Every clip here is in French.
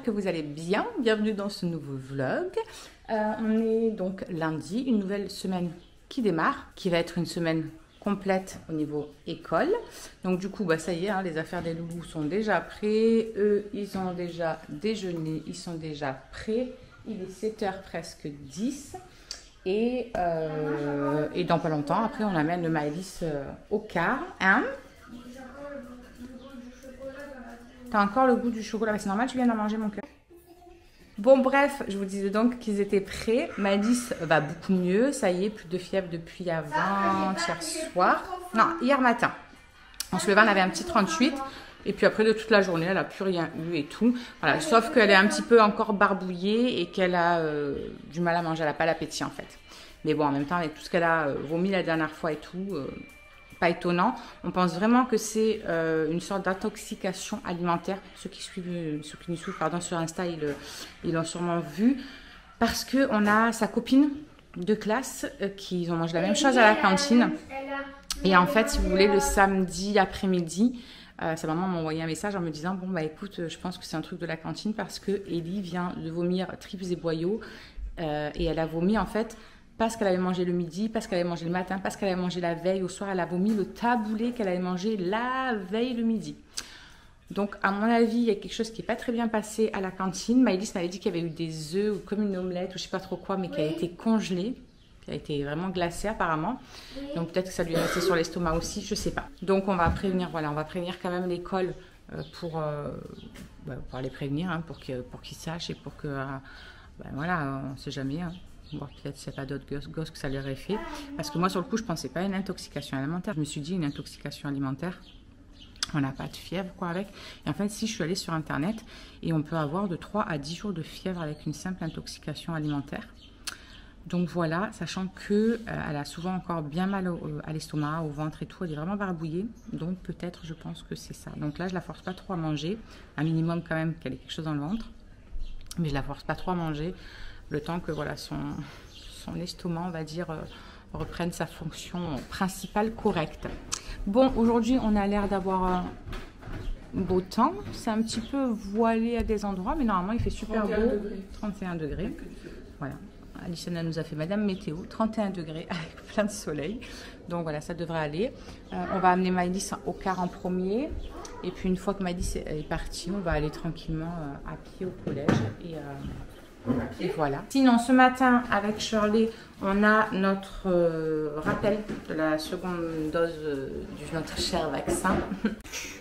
que vous allez bien. Bienvenue dans ce nouveau vlog. On est donc lundi, une nouvelle semaine qui démarre, qui va être une semaine complète au niveau école. Donc du coup, bah, ça y est, hein, les affaires des loulous sont déjà prêts. Eux, ils ont déjà déjeuné, ils sont déjà prêts. Il est 7h presque 10. Et dans pas longtemps, après, on amène le Maëlys au car. Hein? T'as encore le goût du chocolat, mais c'est normal, tu viens d'en manger, mon cœur. Bon, bref, je vous disais donc qu'ils étaient prêts. Maëlys va beaucoup mieux. Ça y est, plus de fièvre depuis avant-hier soir. Non, hier matin. On se levait, on avait un petit 38. Et puis après, de toute la journée, elle n'a plus rien eu et tout. Voilà, sauf qu'elle est un petit peu encore barbouillée et qu'elle a du mal à manger. Elle n'a pas l'appétit, en fait. Mais bon, en même temps, avec tout ce qu'elle a vomi la dernière fois et tout... pas étonnant. On pense vraiment que c'est une sorte d'intoxication alimentaire. Ceux qui nous suivent sur Insta, ils l'ont sûrement vu. Parce qu'on a sa copine de classe qui ont mangé la même chose à la cantine. Et en fait, si vous voulez, le samedi après-midi, sa maman m'a envoyé un message en me disant « Bon, bah écoute, je pense que c'est un truc de la cantine parce que Ellie vient de vomir tripes et boyaux. Et elle a vomi en fait... parce qu'elle avait mangé le midi, parce qu'elle avait mangé le matin, parce qu'elle avait mangé la veille. Au soir, elle a vomi le taboulé qu'elle avait mangé la veille le midi. Donc, à mon avis, il y a quelque chose qui n'est pas très bien passé à la cantine. Maëlys m'avait dit qu'il y avait eu des œufs ou comme une omelette ou je ne sais pas trop quoi, mais qui a été congelée, qui a été vraiment glacée apparemment. Donc, peut-être que ça lui est resté sur l'estomac aussi, je ne sais pas. Donc, on va prévenir, voilà, on va prévenir quand même l'école pour les prévenir, hein, pour qu'ils sachent et pour que, voilà, on ne sait jamais, hein. Bon, peut-être s'il n'y a pas d'autres gosses que ça lui aurait fait. Parce que moi, sur le coup, je ne pensais pas à une intoxication alimentaire. Je me suis dit, une intoxication alimentaire, on n'a pas de fièvre, quoi, avec. Et en fait, si je suis allée sur Internet, et on peut avoir de 3 à 10 jours de fièvre avec une simple intoxication alimentaire. Donc voilà, sachant qu'elle a souvent encore bien mal à l'estomac, au ventre et tout. Elle est vraiment barbouillée. Donc peut-être, je pense que c'est ça. Donc là, je ne la force pas trop à manger. Un minimum quand même qu'elle ait quelque chose dans le ventre. Mais je ne la force pas trop à manger. Le temps que voilà, son estomac, on va dire, reprenne sa fonction principale correcte. Bon, aujourd'hui, on a l'air d'avoir beau temps. C'est un petit peu voilé à des endroits, mais normalement, il fait super beau. 31 degrés. Voilà. Alison nous a fait Madame Météo, 31 degrés avec plein de soleil. Donc voilà, ça devrait aller. On va amener Maëlys au car en premier. Et puis une fois que Maëlys est partie, on va aller tranquillement à pied au collège. Et voilà. Sinon, ce matin, avec Shirley, on a notre rappel de la seconde dose de notre cher vaccin.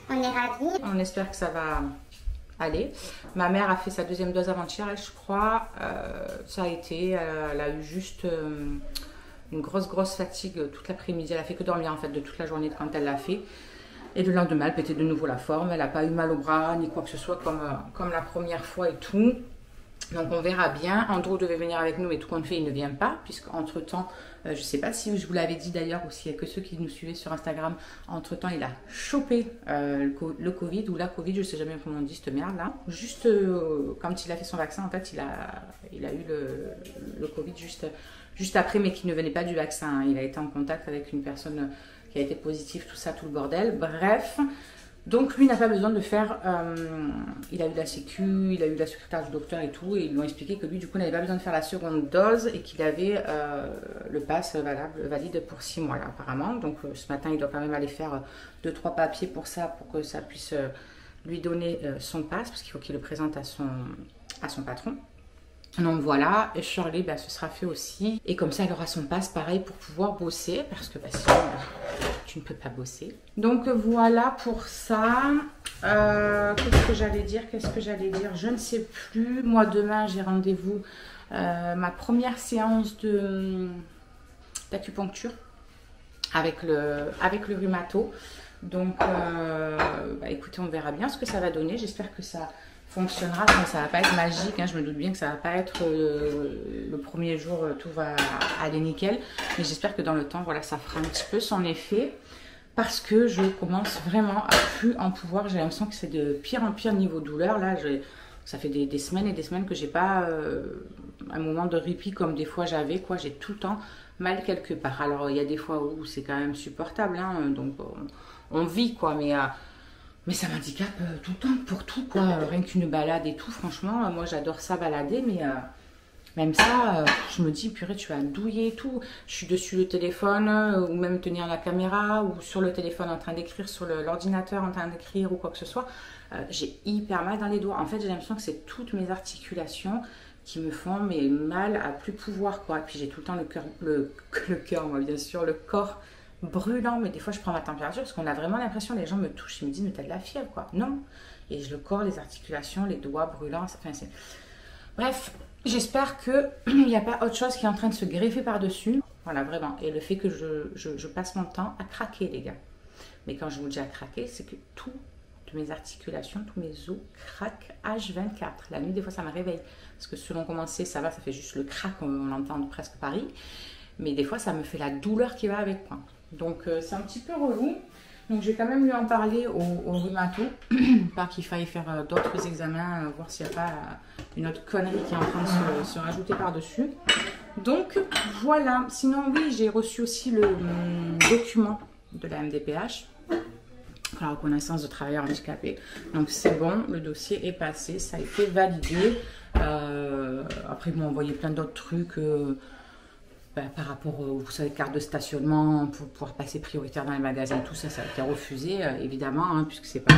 On est ravis. On espère que ça va aller. Ma mère a fait sa deuxième dose avant-hier, je crois. Ça a été, elle a eu juste une grosse fatigue toute l'après-midi. Elle a fait que dormir en fait de toute la journée quand elle l'a fait. Et le lendemain, elle pétait de nouveau la forme. Elle n'a pas eu mal au bras ni quoi que ce soit comme la première fois et tout. Donc on verra bien. Andrew devait venir avec nous, mais tout compte fait, il ne vient pas, puisqu'entre temps, je ne sais pas si je vous l'avais dit d'ailleurs, ou s'il n'y a que ceux qui nous suivaient sur Instagram, entre temps il a chopé le Covid, ou la Covid, je ne sais jamais comment on dit cette merde là. Juste quand il a fait son vaccin, en fait, il a eu le Covid juste après, mais qui ne venait pas du vaccin. Il a été en contact avec une personne qui a été positive, tout ça, tout le bordel. Bref. Donc lui n'a pas besoin de faire, il a eu la sécu, il a eu la secrétaire du docteur et tout, et ils lui ont expliqué que lui du coup n'avait pas besoin de faire la seconde dose et qu'il avait le pass valide pour 6 mois là, apparemment. Donc ce matin il doit quand même aller faire 2-3 papiers pour ça, pour que ça puisse lui donner son pass, parce qu'il faut qu'il le présente à son patron. Donc voilà, et Shirley, bah, ce sera fait aussi. Et comme ça, elle aura son passe pareil pour pouvoir bosser, parce que bah, sinon, tu ne peux pas bosser. Donc voilà pour ça. Qu'est-ce que j'allais dire? Je ne sais plus. Moi, demain, j'ai rendez-vous. Ma première séance d'acupuncture avec le rhumato. Donc, bah, écoutez, on verra bien ce que ça va donner. J'espère que ça fonctionnera, ça va pas être magique, hein. Je me doute bien que ça va pas être le premier jour tout va aller nickel, mais j'espère que dans le temps, voilà, ça fera un petit peu son effet, parce que je commence vraiment à plus en pouvoir. J'ai l'impression que c'est de pire en pire niveau douleur. Là, ça fait des semaines et des semaines que j'ai pas un moment de répit comme des fois j'avais, quoi. J'ai tout le temps mal quelque part. Alors il y a des fois où c'est quand même supportable, hein, donc on vit, quoi, mais Mais ça m'handicape tout le temps, pour tout quoi. Rien qu'une balade et tout, franchement, moi j'adore ça balader, mais même ça, je me dis, purée, tu vas douiller et tout. Je suis dessus le téléphone, ou même tenir la caméra, ou sur le téléphone en train d'écrire, sur l'ordinateur en train d'écrire, ou quoi que ce soit. J'ai hyper mal dans les doigts. En fait, j'ai l'impression que c'est toutes mes articulations qui me font mais mal à plus pouvoir quoi. Et puis j'ai tout le temps le cœur, moi bien sûr, le corps brûlant, mais des fois je prends ma température parce qu'on a vraiment l'impression, les gens me touchent, ils me disent mais t'as de la fièvre quoi. Non. Et le corps, les articulations, les doigts brûlants, enfin c'est... Bref, j'espère qu'il n'y a pas autre chose qui est en train de se greffer par-dessus. Voilà, vraiment. Et le fait que je passe mon temps à craquer, les gars. Mais quand je vous dis à craquer, c'est que toutes mes articulations, tous mes os craquent H24. La nuit, des fois, ça me réveille. Parce que selon comment c'est, ça va, ça fait juste le crack, on l'entend de presque Paris. Mais des fois, ça me fait la douleur qui va avec, quoi. Donc, c'est un petit peu relou. Donc, je vais quand même lui en parler au rhumato. Pas qu'il faille faire d'autres examens, voir s'il n'y a pas une autre connerie qui est en train de se rajouter par-dessus. Donc, voilà. Sinon, oui, j'ai reçu aussi le document de la MDPH. La reconnaissance de travailleurs handicapés. Donc, c'est bon, le dossier est passé, ça a été validé. Après, ils m'ont envoyé plein d'autres trucs par rapport, vous savez, carte de stationnement pour pouvoir passer prioritaire dans les magasins. Tout ça, ça a été refusé, évidemment, hein, puisque c'est pas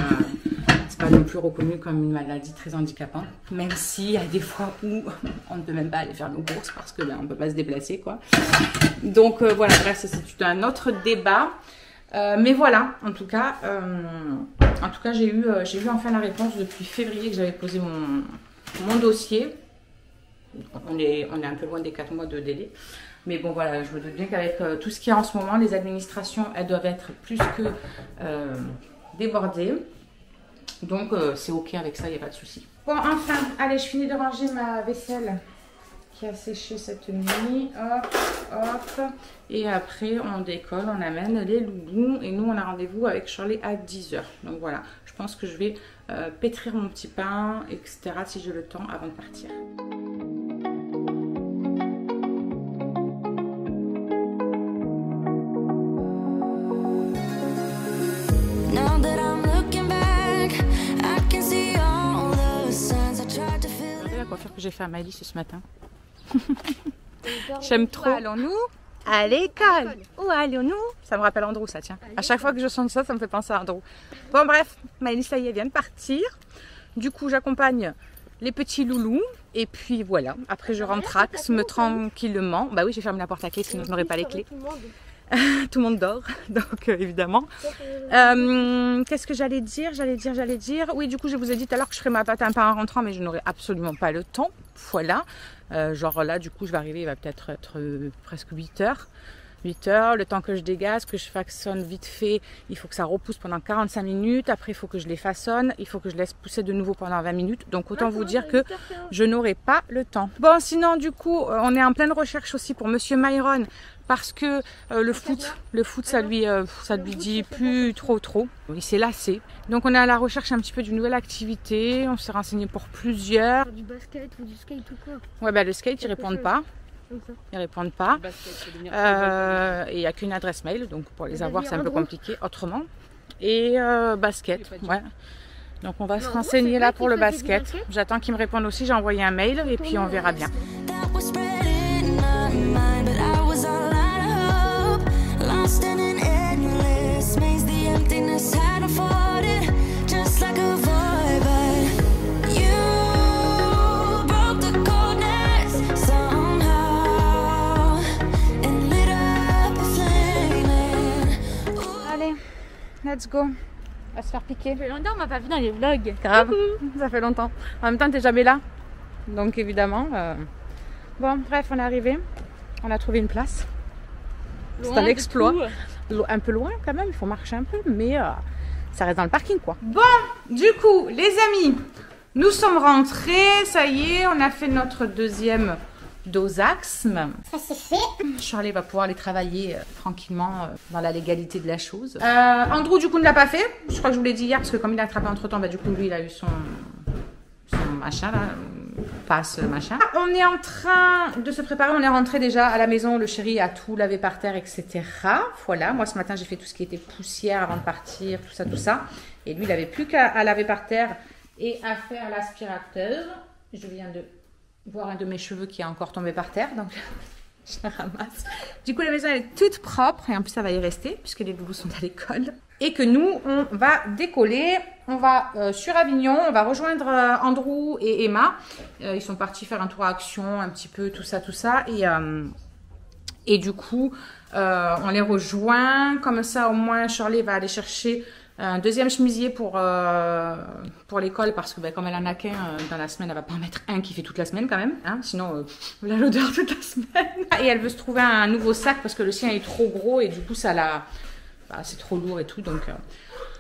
non plus reconnu comme une maladie très handicapante. Même s'il y a des fois où on ne peut même pas aller faire nos courses parce que on ne peut pas se déplacer, quoi. Donc, voilà, bref, ça c'est un autre débat. Mais voilà, en tout cas, j'ai eu enfin la réponse depuis février que j'avais posé mon dossier. On est un peu loin des 4 mois de délai. Mais bon, voilà, je me doute bien qu'avec tout ce qu'il y a en ce moment, les administrations, elles doivent être plus que débordées. Donc, c'est OK avec ça, il n'y a pas de souci. Bon, enfin, allez, je finis de ranger ma vaisselle qui a séché cette nuit. Hop, hop. Et après, on décolle, on amène les loulous. Et nous, on a rendez-vous avec Charlie à 10 h. Donc voilà, je pense que je vais pétrir mon petit pain, etc. si j'ai le temps avant de partir. Regardez la coiffure que j'ai fait à Maëlys ce matin. J'aime trop. Allons-nous à l'école? Où allons-nous? Ça me rappelle Andrew, ça, tiens. À chaque fois que je chante ça, ça me fait penser à Andrew. Bon, bref, Maëlys, ça y est, elle vient de partir. Du coup, j'accompagne les petits loulous. Et puis voilà, après je rentraxe tranquillement. Bah oui, j'ai fermé la porte à clé, sinon je n'aurais pas les clés. Tout le monde dort, donc évidemment. Qu'est-ce que j'allais dire? Oui, du coup, je vous ai dit tout à l'heure que je ferais ma pâte à pain en rentrant, mais je n'aurai absolument pas le temps. Voilà. Genre là, du coup, je vais arriver, il va peut-être être presque 8 h. 8 h, le temps que je dégaze, que je façonne vite fait, il faut que ça repousse pendant 45 minutes. Après, il faut que je les façonne, il faut que je laisse pousser de nouveau pendant 20 minutes. Donc, autant vous dire que je n'aurai pas le temps. Bon, sinon, du coup, on est en pleine recherche aussi pour Monsieur Myron. Parce que le foot, ça lui dit plus trop. Il s'est lassé. Donc on est à la recherche un petit peu d'une nouvelle activité. On s'est renseigné pour plusieurs. Du basket ou du skate ou quoi? Ouais, bah le skate, ils répondent pas. Ils répondent pas. Et il n'y a qu'une adresse mail, donc pour les avoir, c'est un peu compliqué autrement. Et basket, ouais. Donc on va se renseigner là pour le basket. J'attends qu'ils me répondent aussi. J'ai envoyé un mail et puis on verra bien. Allez, let's go. On va se faire piquer. Ça fait longtemps on m'a pas vu dans les vlogs. Grave, ça fait longtemps. En même temps, t'es jamais là. Donc évidemment. Bon, bref, on est arrivé. On a trouvé une place. C'est un exploit. Un peu loin quand même, il faut marcher un peu, mais ça reste dans le parking quoi. Bon, du coup, les amis, nous sommes rentrés. Ça y est, on a fait notre deuxième Dosax. Ça c'est fait. Charlie va pouvoir aller travailler tranquillement dans la légalité de la chose. Andrew, du coup, ne l'a pas fait. Je crois que je vous l'ai dit hier, parce que comme il a attrapé entre temps, bah, du coup, lui, il a eu son machin là. passe machin. On est en train de se préparer, on est rentré déjà à la maison, le chéri a tout lavé par terre, etc. Voilà, moi ce matin j'ai fait tout ce qui était poussière avant de partir, tout ça. Et lui il n'avait plus qu'à laver par terre et à faire l'aspirateur. Je viens de voir un de mes cheveux qui est encore tombé par terre, donc je la ramasse. Du coup la maison elle est toute propre et en plus ça va y rester puisque les loulous sont à l'école. Et que nous, on va décoller, on va sur Avignon, on va rejoindre Andrew et Emma. Ils sont partis faire un tour à Action, un petit peu, tout ça. Et du coup, on les rejoint. Comme ça, au moins, Shirley va aller chercher un deuxième chemisier pour l'école. Parce que comme elle en a qu'un dans la semaine, elle va pas en mettre un qui fait toute la semaine quand même. Hein, sinon, elle a l'odeur toute la semaine. Et elle veut se trouver un nouveau sac parce que le sien est trop gros et du coup, ça la... Bah, c'est trop lourd et tout, donc...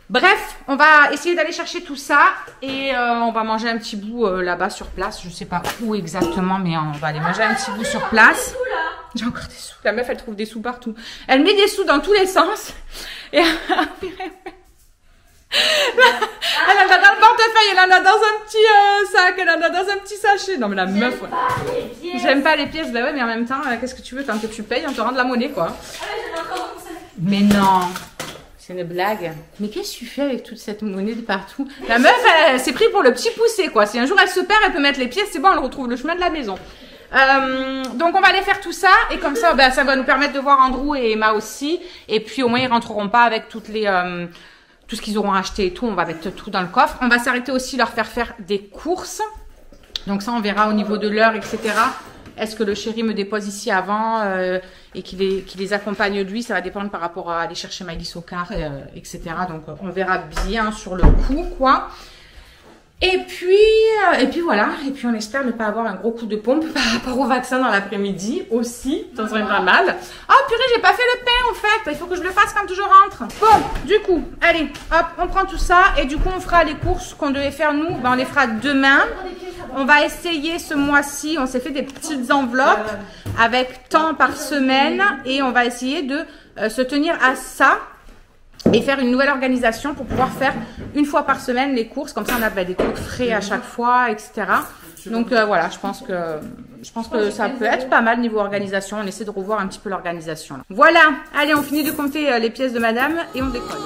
Bref, on va essayer d'aller chercher tout ça et on va manger un petit bout là-bas sur place. Je sais pas où exactement, mais on va aller manger un petit bout sur place. J'ai encore des sous. La meuf, elle trouve des sous partout. Elle met des sous dans tous les sens. Et elle en a dans le portefeuille, elle en a dans un petit sac, elle en a dans un petit sachet. Non, mais la meuf, ouais. J'aime pas les pièces. Bah ouais, mais en même temps, qu'est-ce que tu veux tant que tu payes, on te rend de la monnaie, quoi. Mais non, c'est une blague. Mais qu'est-ce que tu fais avec toute cette monnaie de partout? La meuf, elle s'est pris pour le petit poussé, quoi. Si un jour elle se perd, elle peut mettre les pièces, c'est bon, elle retrouve le chemin de la maison. Donc on va aller faire tout ça et comme ça, ça va nous permettre de voir Andrew et Emma aussi. Et puis au moins ils rentreront pas avec toutes les tout ce qu'ils auront acheté et tout. On va mettre tout dans le coffre. On va s'arrêter aussi leur faire des courses. Donc ça, on verra au niveau de l'heure, etc. Est-ce que le chéri me dépose ici avant et qu'il les accompagne lui? Ça va dépendre par rapport à aller chercher Maëlys au car, etc. Donc, on verra bien sur le coup, quoi. Et puis voilà. Et puis, on espère ne pas avoir un gros coup de pompe par rapport au vaccin dans l'après-midi aussi. Ça serait pas mal. Oh, purée, j'ai pas fait le pain, en fait. Il faut que je le fasse quand je rentre. Bon, du coup, allez, hop, on prend tout ça. Et du coup, on fera les courses qu'on devait faire, nous. Ben, on les fera demain. On va essayer ce mois-ci, on s'est fait des petites enveloppes avec temps par semaine et on va essayer de se tenir à ça et faire une nouvelle organisation pour pouvoir faire une fois par semaine les courses. Comme ça, on a des trucs frais à chaque fois, etc. Donc voilà, je pense que ça peut être pas mal niveau organisation. On essaie de revoir un petit peu l'organisation. Voilà, allez, on finit de compter les pièces de madame et on décolle.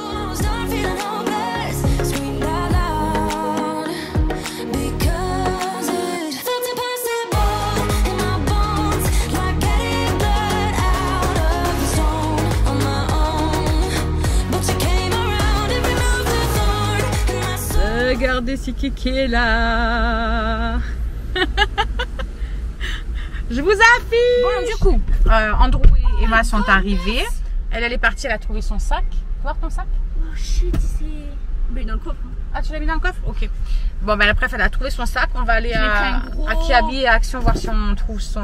Regardez si Kiki est là. Je vous affiche. Bon, du coup, Andrew et Emma sont arrivés. Elle est partie, elle a trouvé son sac. Tu vois ton sac? Oh shit, c'est... Mais dans le coffre. Ah, tu l'as mis dans le coffre? Ok. Bon, ben bref, elle a trouvé son sac. On va aller à Kiabi et à Action voir si on trouve sa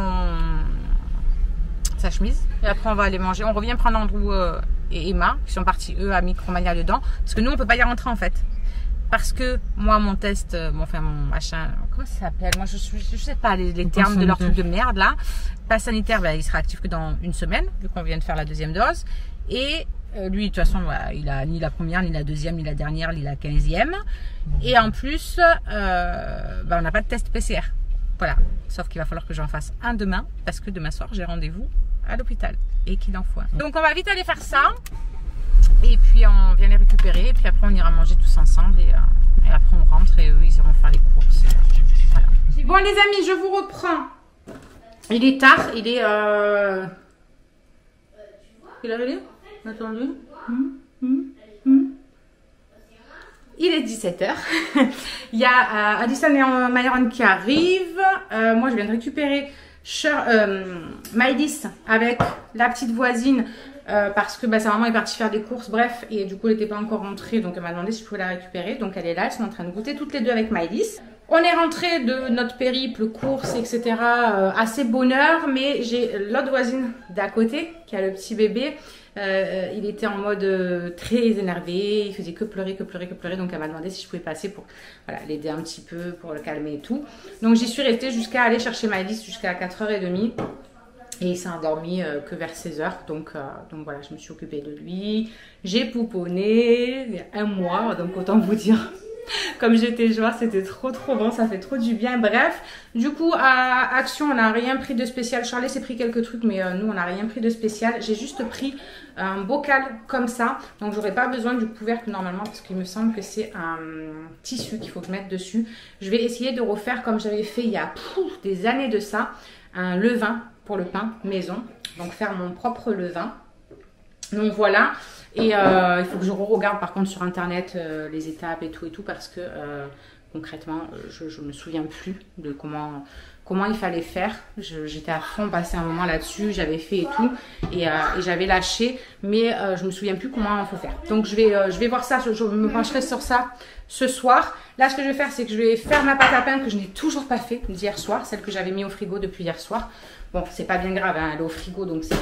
chemise. Et après, on va aller manger. On revient prendre Andrew et Emma, qui sont partis, eux, à Micromania dedans. Parce que nous, on peut pas y rentrer, en fait. Parce que moi, mon test, mon machin, comment ça s'appelle? Moi, je sais pas les termes de leur truc de merde là. Pass sanitaire, il sera actif que dans une semaine, vu qu'on vient de faire la deuxième dose. Et lui, de toute façon, il a ni la première, ni la deuxième, ni la dernière, ni la 15e. Et en plus, on n'a pas de test PCR. Voilà. Sauf qu'il va falloir que j'en fasse un demain, parce que demain soir, j'ai rendez-vous à l'hôpital. Et qu'il en faut un. Donc, on va vite aller faire ça. Et puis on vient les récupérer et puis après on ira manger tous ensemble et après on rentre et eux ils iront faire les courses. Voilà. Bon les amis, je vous reprends. Il est tard, il est... Quelle heure il est? Attendez. Il est 17h. Il y a Addison et Myron qui arrivent. Moi je viens de récupérer Maëlys avec la petite voisine. Parce que sa maman est partie faire des courses, bref, et du coup elle n'était pas encore rentrée, donc elle m'a demandé si je pouvais la récupérer. Donc elle est là, elles sont en train de goûter toutes les deux avec Maëlys. On est rentré de notre périple, courses, etc. Assez bonheur, mais j'ai l'autre voisine d'à côté qui a le petit bébé. Il était en mode très énervé, il faisait que pleurer, donc elle m'a demandé si je pouvais passer pour l'aider un petit peu, pour le calmer et tout. Donc j'y suis restée jusqu'à aller chercher Maëlys jusqu'à 4h30. Et il s'est endormi que vers 16h, donc voilà, je me suis occupée de lui. J'ai pouponné il y a un mois, donc autant vous dire Comme j'étais joie, c'était trop bon, ça fait trop du bien. Bref, du coup à Action on n'a rien pris de spécial. Charlie s'est pris quelques trucs mais nous on n'a rien pris de spécial. J'ai juste pris un bocal comme ça, donc j'aurais pas besoin du couvercle normalement parce qu'il me semble que c'est un tissu qu'il faut que je mette dessus. Je vais essayer de refaire comme j'avais fait il y a des années de ça, un levain pour le pain maison, donc faire mon propre levain. Donc voilà. Et il faut que je regarde par contre sur internet les étapes et tout parce que concrètement je me souviens plus de comment il fallait faire. J'étais à fond passé un moment là-dessus, j'avais fait et tout et j'avais lâché, mais je me souviens plus comment il faut faire. Donc je vais voir ça, je me pencherai sur ça ce soir. Là ce que je vais faire c'est que je vais faire ma pâte à pain que je n'ai toujours pas fait d'hier soir, celle que j'avais mis au frigo depuis hier soir. Bon, c'est pas bien grave, hein, elle est au frigo, donc c'est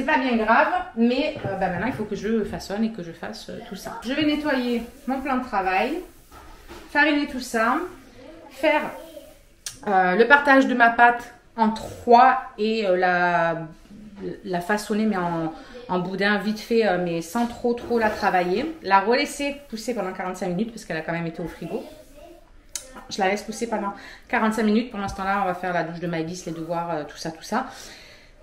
pas bien grave. Mais maintenant, il faut que je façonne et que je fasse tout ça. Je vais nettoyer mon plan de travail, fariner tout ça, faire le partage de ma pâte en 3 et la façonner, mais en boudin vite fait, mais sans trop la travailler. La relaisser pousser pendant 45 minutes, parce qu'elle a quand même été au frigo. Je la laisse pousser pendant 45 minutes. Pendant ce temps-là, on va faire la douche de Maëlys, les devoirs, tout ça.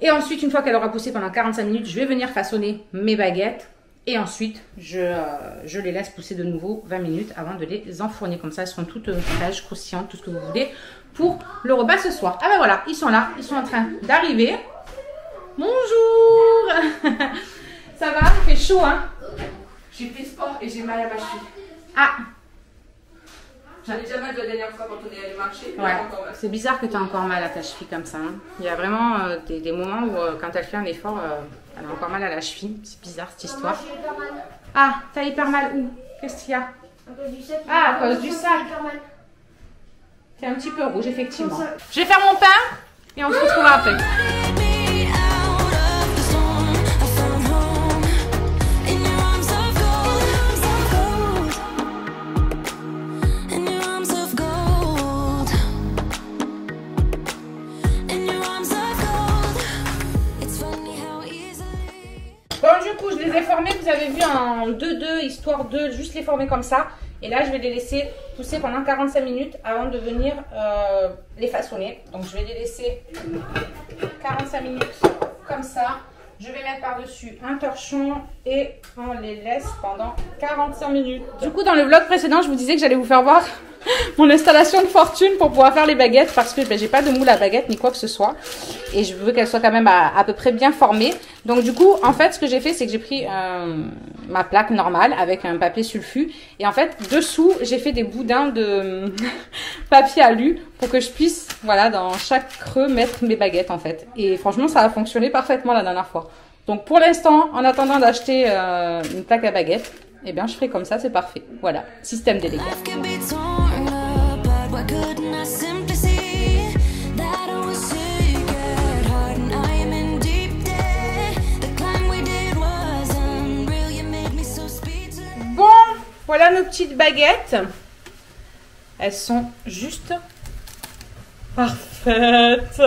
Et ensuite, une fois qu'elle aura poussé pendant 45 minutes, je vais venir façonner mes baguettes. Et ensuite, je les laisse pousser de nouveau 20 minutes avant de les enfourner. Comme ça, elles seront toutes fraîches, croustillantes, tout ce que vous voulez pour le repas ce soir. Ah ben voilà, ils sont là. Ils sont en train d'arriver. Bonjour. Ça va? Il fait chaud, hein? J'ai fait sport et j'ai mal à ma cheville. Ah! J'en ai déjà mal de la dernière fois quand on est allé marcher. Ouais, c'est bizarre que tu as encore mal à ta cheville comme ça. Hein. Il y a vraiment des moments où quand elle fait un effort, elle a encore mal à la cheville. C'est bizarre cette histoire. Ah, t'as hyper mal où? Qu'est-ce qu'il y a? Ah, à cause du sac. T'es un petit peu rouge, effectivement. Je vais faire mon pain et on se retrouvera après. Bon, du coup, je les ai formés, vous avez vu, en 2-2, histoire de juste les former comme ça. Et là, je vais les laisser pousser pendant 45 minutes avant de venir les façonner. Donc, je vais les laisser 45 minutes comme ça. Je vais mettre par-dessus un torchon et on les laisse pendant 45 minutes. Du coup, dans le vlog précédent, je vous disais que j'allais vous faire voir mon installation de fortune pour pouvoir faire les baguettes parce que j'ai pas de moule à baguette ni quoi que ce soit. Et je veux qu'elle soit quand même à peu près bien formée. Donc du coup, en fait, ce que j'ai fait, c'est que j'ai pris ma plaque normale avec un papier sulfu. Et en fait, dessous, j'ai fait des boudins de papier alu pour que je puisse, voilà, dans chaque creux, mettre mes baguettes en fait. Et franchement, ça a fonctionné parfaitement la dernière fois. Donc pour l'instant, en attendant d'acheter une plaque à baguettes, eh bien, je ferai comme ça, c'est parfait. Voilà, système délégué. Bon, voilà nos petites baguettes. Elles sont juste parfaites.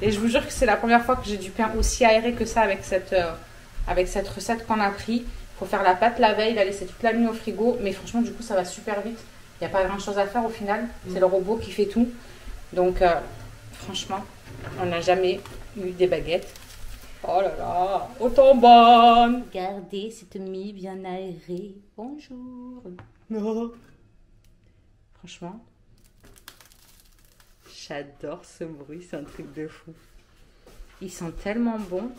Et je vous jure que c'est la première fois que j'ai du pain aussi aéré que ça avec cette recette qu'on a pris. Il faut faire la pâte la veille, la laisser toute la nuit au frigo. Mais franchement, du coup, ça va super vite. Il n'y a pas grand chose à faire au final. C'est le robot qui fait tout. Donc, franchement, on n'a jamais eu des baguettes. Oh là là, autant bonne. Regardez cette mie bien aérée. Bonjour. Oh. Franchement, j'adore ce bruit. C'est un truc de fou. Ils sont tellement bons.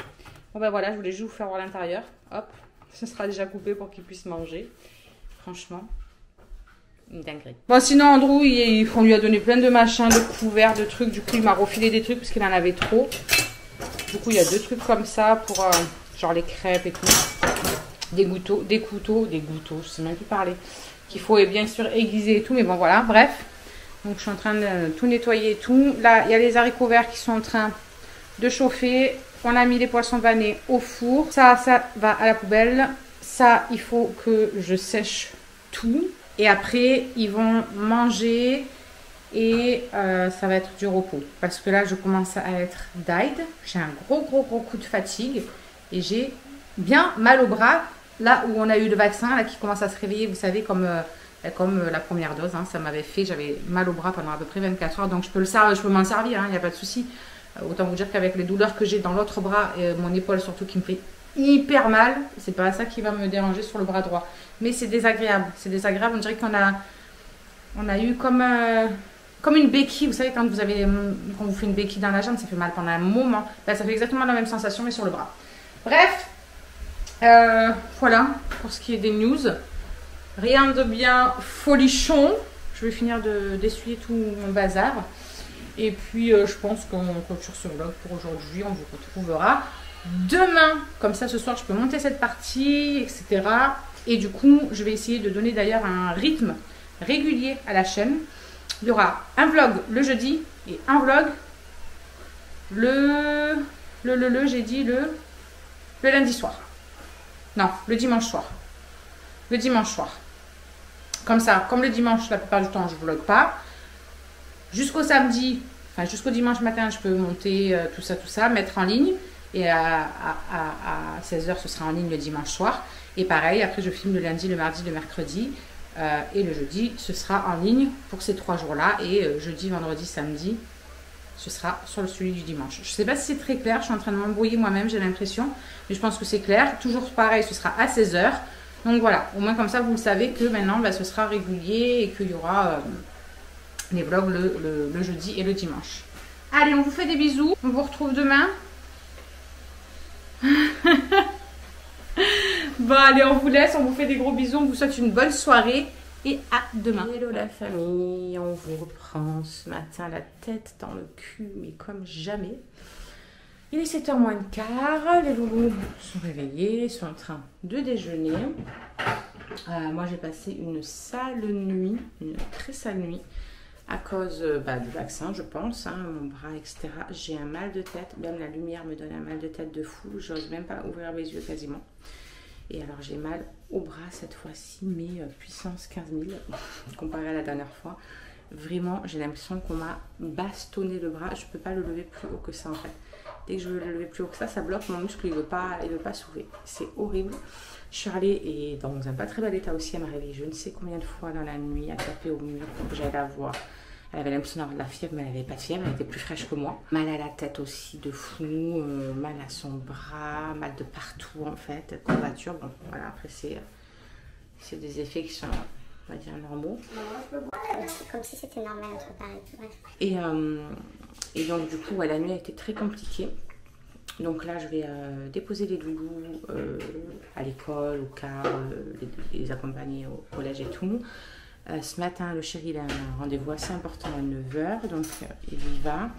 Bon ben voilà, je voulais juste vous faire voir l'intérieur. Hop, ce sera déjà coupé pour qu'ils puissent manger. Franchement, une dinguerie. Bon, sinon Andrew, on lui a donné plein de machins, de couverts, de trucs. Du coup, il m'a refilé des trucs parce qu'il en avait trop. Du coup, il y a 2 trucs comme ça pour genre les crêpes et tout. Des couteaux, je sais même plus parler. Qu'il faut bien sûr aiguiser et tout, mais bon voilà, bref. Donc je suis en train de tout nettoyer et tout. Là, il y a les haricots verts qui sont en train de chauffer. On a mis les poissons vanés au four. Ça va à la poubelle. Ça, il faut que je sèche tout. Et après, ils vont manger et ça va être du repos. Parce que là, je commence à être died. J'ai un gros coup de fatigue. Et j'ai bien mal au bras. Là où on a eu le vaccin, là qui commence à se réveiller, vous savez, comme comme la première dose, hein, ça m'avait fait, j'avais mal au bras pendant à peu près 24 heures, donc je peux m'en servir, il n'y a pas de souci. Autant vous dire qu'avec les douleurs que j'ai dans l'autre bras, et mon épaule surtout qui me fait hyper mal, c'est pas ça qui va me déranger sur le bras droit. Mais c'est désagréable, on dirait qu'on a eu comme une béquille, vous savez quand vous fait une béquille dans la jambe, ça fait mal pendant un moment. Là, ça fait exactement la même sensation mais sur le bras. Bref, voilà pour ce qui est des news. Rien de bien folichon. Je vais finir d'essuyer tout mon bazar. Et puis je pense qu'on clôture ce vlog pour aujourd'hui. On vous retrouvera demain. Comme ça ce soir je peux monter cette partie, etc. Et du coup je vais essayer de donner d'ailleurs un rythme régulier à la chaîne. Il y aura un vlog le jeudi et un vlog j'ai dit le lundi soir. Non, le dimanche soir. Le dimanche soir. Comme ça, comme le dimanche, la plupart du temps, je ne vlog pas. Jusqu'au samedi, enfin jusqu'au dimanche matin, je peux monter tout ça, mettre en ligne. Et à 16h, ce sera en ligne le dimanche soir. Et pareil, après, je filme le lundi, le mardi, le mercredi. Et le jeudi, ce sera en ligne pour ces 3 jours-là. Et jeudi, vendredi, samedi, ce sera sur celui du dimanche. Je ne sais pas si c'est très clair, je suis en train de m'embrouiller moi-même, j'ai l'impression. Mais je pense que c'est clair. Toujours pareil, ce sera à 16h. Donc voilà, au moins comme ça, vous le savez que maintenant, bah, ce sera régulier et qu'il y aura les vlogs le jeudi et le dimanche. Allez, on vous fait des bisous. On vous retrouve demain. Bon, allez, on vous laisse. On vous fait des gros bisous. On vous souhaite une bonne soirée. Et à demain. Hello la famille. On vous reprend ce matin la tête dans le cul, mais comme jamais. Il est 7h moins le quart. Les loulous sont réveillés, sont en train de déjeuner. Moi, j'ai passé une sale nuit, une très sale nuit. À cause du vaccin, je pense, hein, mon bras, etc. J'ai un mal de tête, même la lumière me donne un mal de tête de fou. J'ose même pas ouvrir les yeux quasiment. Et alors j'ai mal au bras cette fois-ci, mais puissance 15 000 comparé à la dernière fois. Vraiment, j'ai l'impression qu'on m'a bastonné le bras. Je peux pas le lever plus haut que ça en fait. Dès que je veux le lever plus haut que ça bloque mon muscle, il veut pas s'ouvrir. C'est horrible. Je suis allée et dans un pas très bel état aussi, elle m'a réveillée je ne sais combien de fois dans la nuit, à taper au mur pour que j'aille la voir. Elle avait l'impression d'avoir de la fièvre, mais elle n'avait pas de fièvre, elle était plus fraîche que moi. Mal à la tête aussi de fou, mal à son bras, mal de partout en fait, courbature. Bon, voilà, après c'est des effets qui sont, on va dire, normaux. Comme si c'était normal entre pareil. Et donc du coup, ouais, la nuit a été très compliquée. Donc là, je vais déposer les loulous à l'école, au car, les accompagner au collège et tout. Ce matin, le chéri il a un rendez-vous assez important à 9h, donc il y va.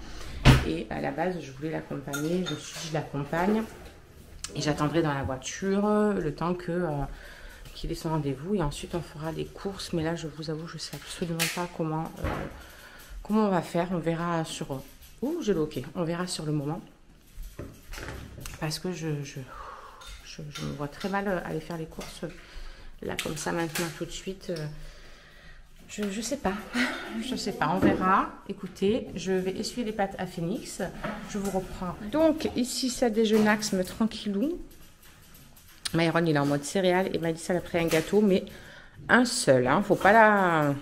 Et à la base, je voulais l'accompagner. Je me suis dit, je l'accompagne et j'attendrai dans la voiture le temps qu'il ait son rendez-vous. Et ensuite, on fera des courses. Mais là, je vous avoue, je ne sais absolument pas comment on va faire. On verra sur... Ouh, j'ai le OK. On verra sur le moment. Parce que je me vois très mal aller faire les courses là comme ça maintenant tout de suite. Je sais pas, on verra. Écoutez, je vais essuyer les pattes à Phoenix. Je vous reprends. Donc ici ça déjeunaxe me tranquillou. Myron il est en mode céréales et Malice elle a pris un gâteau mais un seul. Hein. Faut pas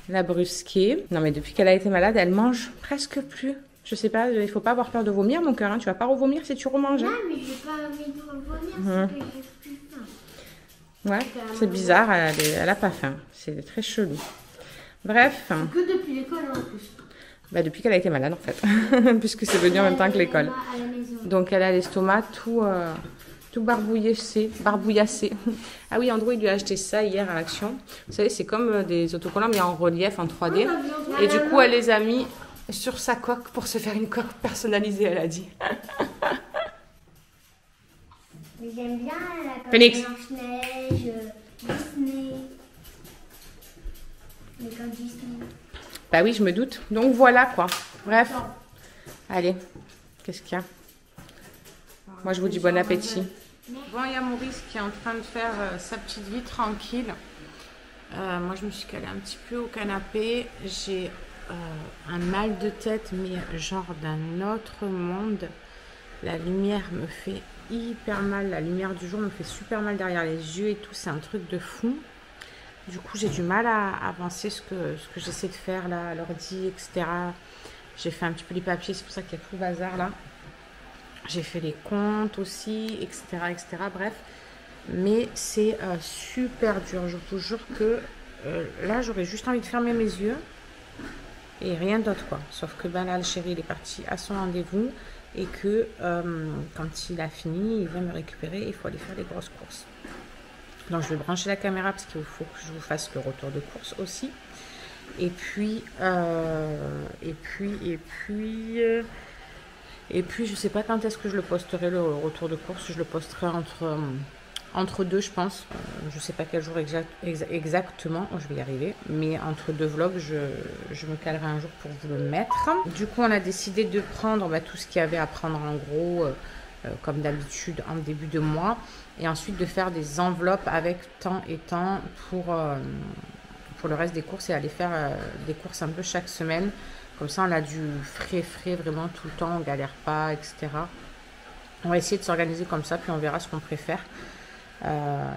la brusquer. Non mais depuis qu'elle a été malade elle mange presque plus. Je sais pas, il faut pas avoir peur de vomir mon cœur. Hein. Tu vas pas revomir si tu remanges. Non mais je vais pas vomir, c'est que j'ai plus faim. Ouais, c'est bizarre, elle a pas faim. C'est très chelou. Bref. Que depuis l'école en plus. Bah depuis qu'elle a été malade en fait. Puisque c'est venu en même temps que l'école. Donc elle a l'estomac tout barbouillassé. Ah oui, Andrew il lui a acheté ça hier à l'Action. Vous savez, c'est comme des autocollants mais en relief, en 3D. Et du coup, elle les a mis sur sa coque pour se faire une coque personnalisée, elle a dit. Mais j'aime bien la coque Blanche-Neige, Disney. Les coques Disney. Bah oui, je me doute. Donc voilà quoi. Bref. Allez, qu'est-ce qu'il y a? Moi, je vous dis bon appétit. Bon, il y a Maurice qui est en train de faire sa petite vie tranquille. Moi, je me suis calée un petit peu au canapé. J'ai un mal de tête, mais genre d'un autre monde. La lumière me fait hyper mal. La lumière du jour me fait super mal derrière les yeux et tout. C'est un truc de fou. Du coup, j'ai du mal à avancer ce que j'essaie de faire là, à l'ordi, etc. J'ai fait un petit peu les papiers, c'est pour ça qu'il y a tout le bazar là. J'ai fait les comptes aussi, etc. etc. Bref, mais c'est super dur. Je vous jure que là, j'aurais juste envie de fermer mes yeux et rien d'autre quoi. Sauf que ben là, le chéri, il est parti à son rendez-vous et que quand il a fini, il vient me récupérer et il faut aller faire les grosses courses. Donc, je vais brancher la caméra parce qu'il faut que je vous fasse le retour de course aussi. Et puis, je sais pas quand est-ce que je le posterai, le retour de course. Je le posterai entre deux, je pense. Je sais pas quel jour exactement. Oh, je vais y arriver. Mais entre deux vlogs, je me calerai un jour pour vous le mettre. Du coup, on a décidé de prendre tout ce qu'il y avait à prendre en gros, comme d'habitude, en début de mois. Et ensuite de faire des enveloppes avec temps et temps pour le reste des courses et aller faire des courses un peu chaque semaine. Comme ça, on a du frais vraiment tout le temps, on ne galère pas, etc. On va essayer de s'organiser comme ça, puis on verra ce qu'on préfère.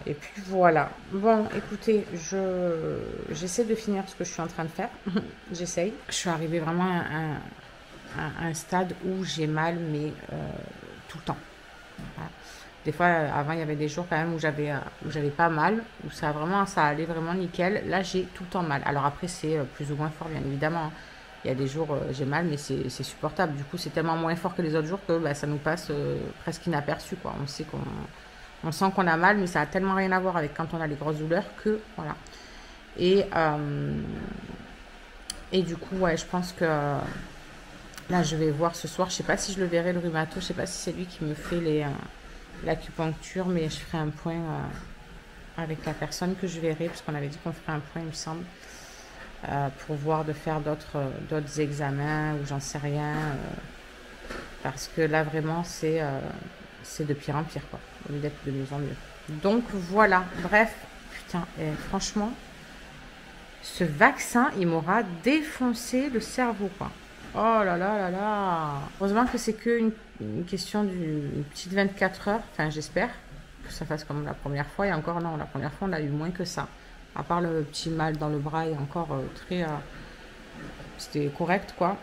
Et puis voilà. Bon, écoutez, j'essaie de finir ce que je suis en train de faire. J'essaye. Je suis arrivée vraiment à un stade où j'ai mal, mais tout le temps. Voilà. Des fois, avant, il y avait des jours quand même où j'avais pas mal, où ça allait vraiment nickel. Là, j'ai tout le temps mal. Alors après, c'est plus ou moins fort, bien évidemment. Il y a des jours, j'ai mal, mais c'est supportable. Du coup, c'est tellement moins fort que les autres jours que ça nous passe presque inaperçu, quoi. On sent qu'on a mal, mais ça a tellement rien à voir avec quand on a les grosses douleurs que, voilà. Et du coup, ouais, je pense que là, je vais voir ce soir. Je sais pas si je le verrai, le rhumato. Je sais pas si c'est lui qui me fait l'acupuncture, mais je ferai un point avec la personne que je verrai, parce qu'on avait dit qu'on ferait un point, il me semble, pour voir de faire d'autres examens, ou j'en sais rien, parce que là, vraiment, c'est de pire en pire, quoi, au lieu d'être de mieux en mieux. Donc, voilà, bref, putain, franchement, ce vaccin, il m'aura défoncé le cerveau, quoi. Oh là là là là. Heureusement que c'est qu'une question d'une petite 24 heures. Enfin, j'espère que ça fasse comme la première fois. Et encore, non, la première fois, on a eu moins que ça. À part le petit mal dans le bras et encore très... c'était correct, quoi.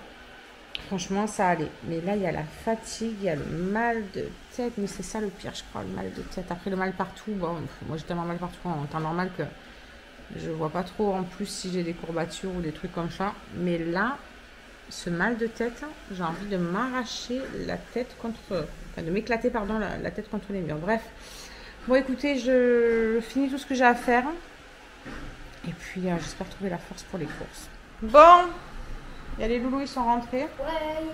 Franchement, ça allait. Mais là, il y a la fatigue, il y a le mal de tête. Mais c'est ça le pire, je crois, le mal de tête. Après, le mal partout. Bon, moi, j'ai tellement mal partout en temps normal que je vois pas trop en plus si j'ai des courbatures ou des trucs comme ça. Mais là... ce mal de tête, j'ai envie de m'arracher la tête contre... Enfin, de m'éclater, pardon, la tête contre les murs. Bref. Bon, écoutez, je finis tout ce que j'ai à faire. Et puis, j'espère trouver la force pour les courses. Bon, il y a les loulous, ils sont rentrés. Ouais.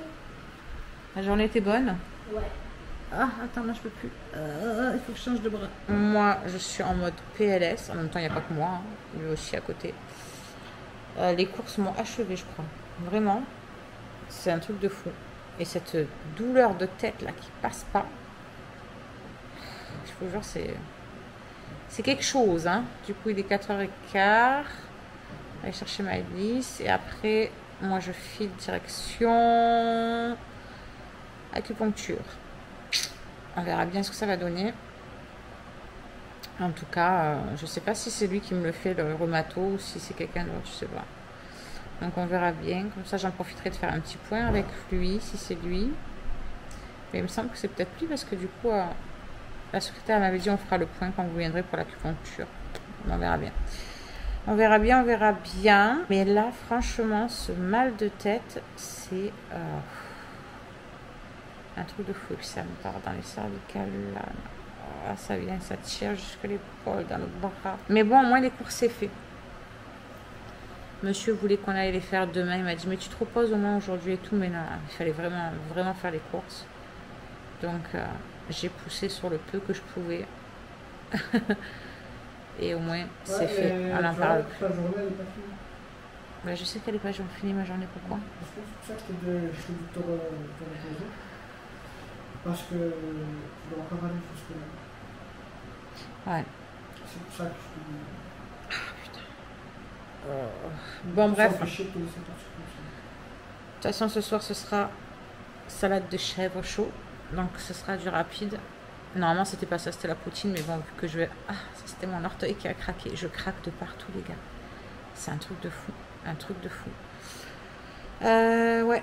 La journée était bonne. Ouais. Ah, attends, moi, je peux plus. Il faut que je change de bras. Moi, je suis en mode PLS. En même temps, il n'y a pas que moi. Hein. Lui aussi, à côté. Les courses m'ont achevé, je crois. Vraiment. C'est un truc de fou. Et cette douleur de tête là qui passe pas, je vous jure, c'est quelque chose. Hein. Du coup, il est 4h15. Aller chercher ma lisse. Et après, moi, je file direction acupuncture. On verra bien ce que ça va donner. En tout cas, je sais pas si c'est lui qui me le fait, le rhumato, ou si c'est quelqu'un d'autre, je sais pas. Donc on verra bien, comme ça j'en profiterai de faire un petit point avec lui, si c'est lui. Mais il me semble que c'est peut-être lui, parce que du coup, la secrétaire m'avait dit on fera le point quand vous viendrez pour l'acupuncture. On verra bien. On verra bien, on verra bien. Mais là, franchement, ce mal de tête, c'est un truc de fou. Ça me part dans les cervicales, là. Oh, ça vient, ça tire jusqu'à l'épaule, dans le bras. Mais bon, au moins les courses, c'est fait. Monsieur voulait qu'on allait les faire demain. Il m'a dit, mais tu te reposes au moins aujourd'hui et tout. Mais non, il fallait vraiment faire les courses. Donc, j'ai poussé sur le peu que je pouvais. Et au moins, c'est fait. On en parle. Ta journée, elle n'est pas finie. Bah, je sais qu'elle n'est pas finie, ma journée. Pourquoi? Parce que c'est ça que je te dis de te reposer. Parce que tu dois encore aller jusque là. Ouais. C'est pour ça que je te dis. Bon, bref. De toute façon, ce soir, ce sera salade de chèvre chaud. Donc, ce sera du rapide. Normalement, c'était pas ça, c'était la poutine, mais bon, vu que je vais... Ah, ça, c'était mon orteil qui a craqué. Je craque de partout, les gars. C'est un truc de fou. Un truc de fou. Ouais,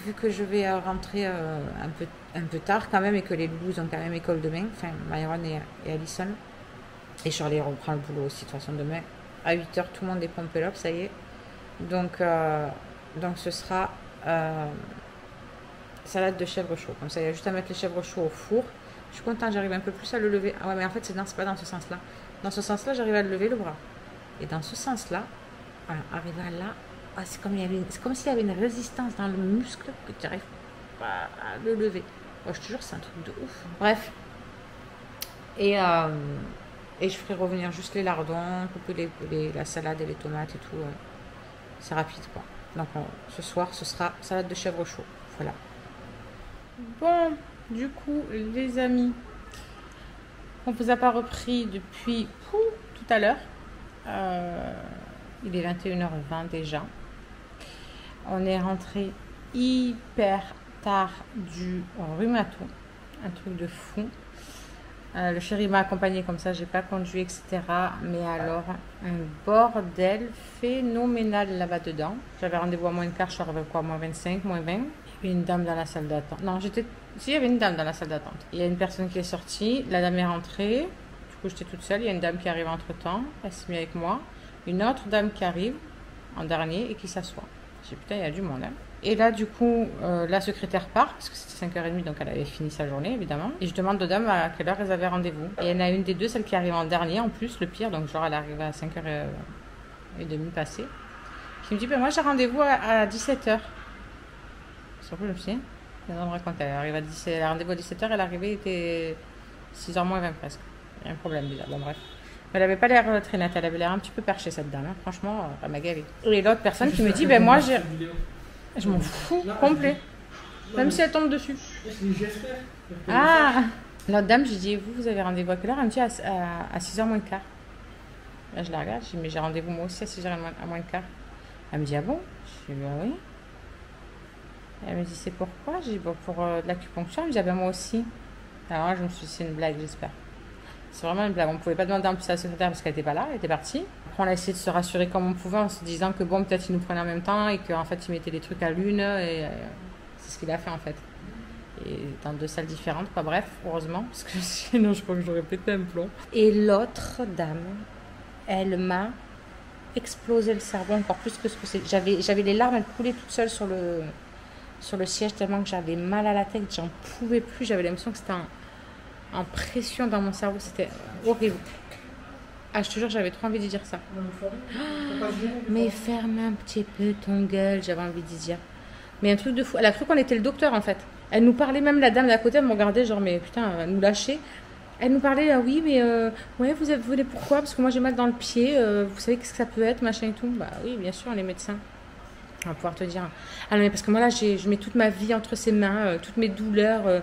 vu que je vais rentrer un peu tard quand même et que les loulous ont quand même école demain, enfin Myron et Allison, et Charlie reprend le boulot aussi de toute façon demain, à 8h tout le monde est pompé up, ça y est, donc ce sera salade de chèvre chaud, comme ça il y a juste à mettre les chèvres chauds au four. Je suis contente, j'arrive un peu plus à le lever. Ah ouais, mais en fait c'est pas dans ce sens là, j'arrive à le lever le bras, et dans ce sens là, voilà, arriver à là. Ah, c'est comme s'il y avait une résistance dans le muscle que tu n'arrives pas à le lever. Oh, je te jure, c'est un truc de ouf. Bref. Et je ferai revenir juste les lardons, couper la salade et les tomates et tout. C'est rapide, quoi. Donc, ce soir, ce sera salade de chèvre chaud. Voilà. Bon, du coup, les amis, on ne vous a pas repris depuis tout à l'heure. Il est 21h20 déjà. On est rentré hyper tard du rhumato. Un truc de fou. Le chéri m'a accompagné comme ça, j'ai pas conduit, etc. Mais alors, un bordel phénoménal là-bas dedans. J'avais rendez-vous à moins de quart, je suis arrivée à moins 25, moins 20. Il y avait une dame dans la salle d'attente. Non, il y avait une dame dans la salle d'attente. Il y a une personne qui est sortie, la dame est rentrée. Du coup, j'étais toute seule. Il y a une dame qui arrive entre-temps, elle s'est mise avec moi. Une autre dame qui arrive en dernier et qui s'assoit. J'ai dit putain, il y a du monde. Hein. Et là, du coup, la secrétaire part, parce que c'était 5h30, donc elle avait fini sa journée, évidemment. Et je demande aux dames à quelle heure elles avaient rendez-vous. Et il y en a une des deux, celle qui arrive en dernier, en plus, le pire, donc genre elle arrive à 5h30 passées, qui me dit, ben moi j'ai rendez-vous à 17h. Sur quoi je me suis dit, elle me raconte, elle arrive elle a rendez-vous à 17h, elle arrivait, il était 6h moins 20 presque. Il y a un problème déjà, bon bref. Elle n'avait pas l'air très nette, elle avait l'air un petit peu perchée cette dame, hein. Franchement, elle m'a gavé. Et l'autre personne qui me dit, ben moi je m'en fous, complet. Même si elle tombe dessus. Ah, l'autre dame, j'ai dit, vous avez rendez-vous à quelle heure? Elle me dit à 6h moins le quart. Là, je la regarde, je dis, mais j'ai rendez-vous moi aussi à 6h moins le quart. Elle me dit, ah bon? Je dis, ben oui. Elle me dit, c'est pourquoi? J'ai dit, bon, pour de l'acupuncture. Elle me dit, ah ben moi aussi. Alors là, je me suis dit, c'est une blague, j'espère. C'est vraiment une blague. On ne pouvait pas demander en plus à la secrétaire parce qu'elle n'était pas là, elle était partie. Après, on a essayé de se rassurer comme on pouvait en se disant que bon, peut-être ils nous prenaient en même temps et qu'en fait, ils mettaient les trucs à l'une. Et c'est ce qu'il a fait en fait. Et dans deux salles différentes, quoi. Bref, heureusement, parce que sinon, je crois que j'aurais pété un plomb. Et l'autre dame, elle m'a explosé le cerveau encore plus que ce que c'est. J'avais les larmes, elles coulaient toutes seules sur le siège tellement que j'avais mal à la tête, j'en pouvais plus. J'avais l'impression que c'était en pression dans mon cerveau, c'était horrible. Ah, je te jure, j'avais trop envie de dire ça. Mais ferme un petit peu ton gueule, j'avais envie de dire. Mais un truc de fou. Elle a cru qu'on était le docteur en fait. Elle nous parlait, même la dame d'à côté, elle me regardait genre, mais putain, elle nous lâchait. Elle nous parlait, ah oui, mais ouais, vous venez pourquoi? Parce que moi j'ai mal dans le pied, vous savez qu'est-ce que ça peut être, machin et tout. Bah oui, bien sûr, les médecins. On va pouvoir te dire. Ah non, mais parce que moi là, je mets toute ma vie entre ses mains, toutes mes douleurs.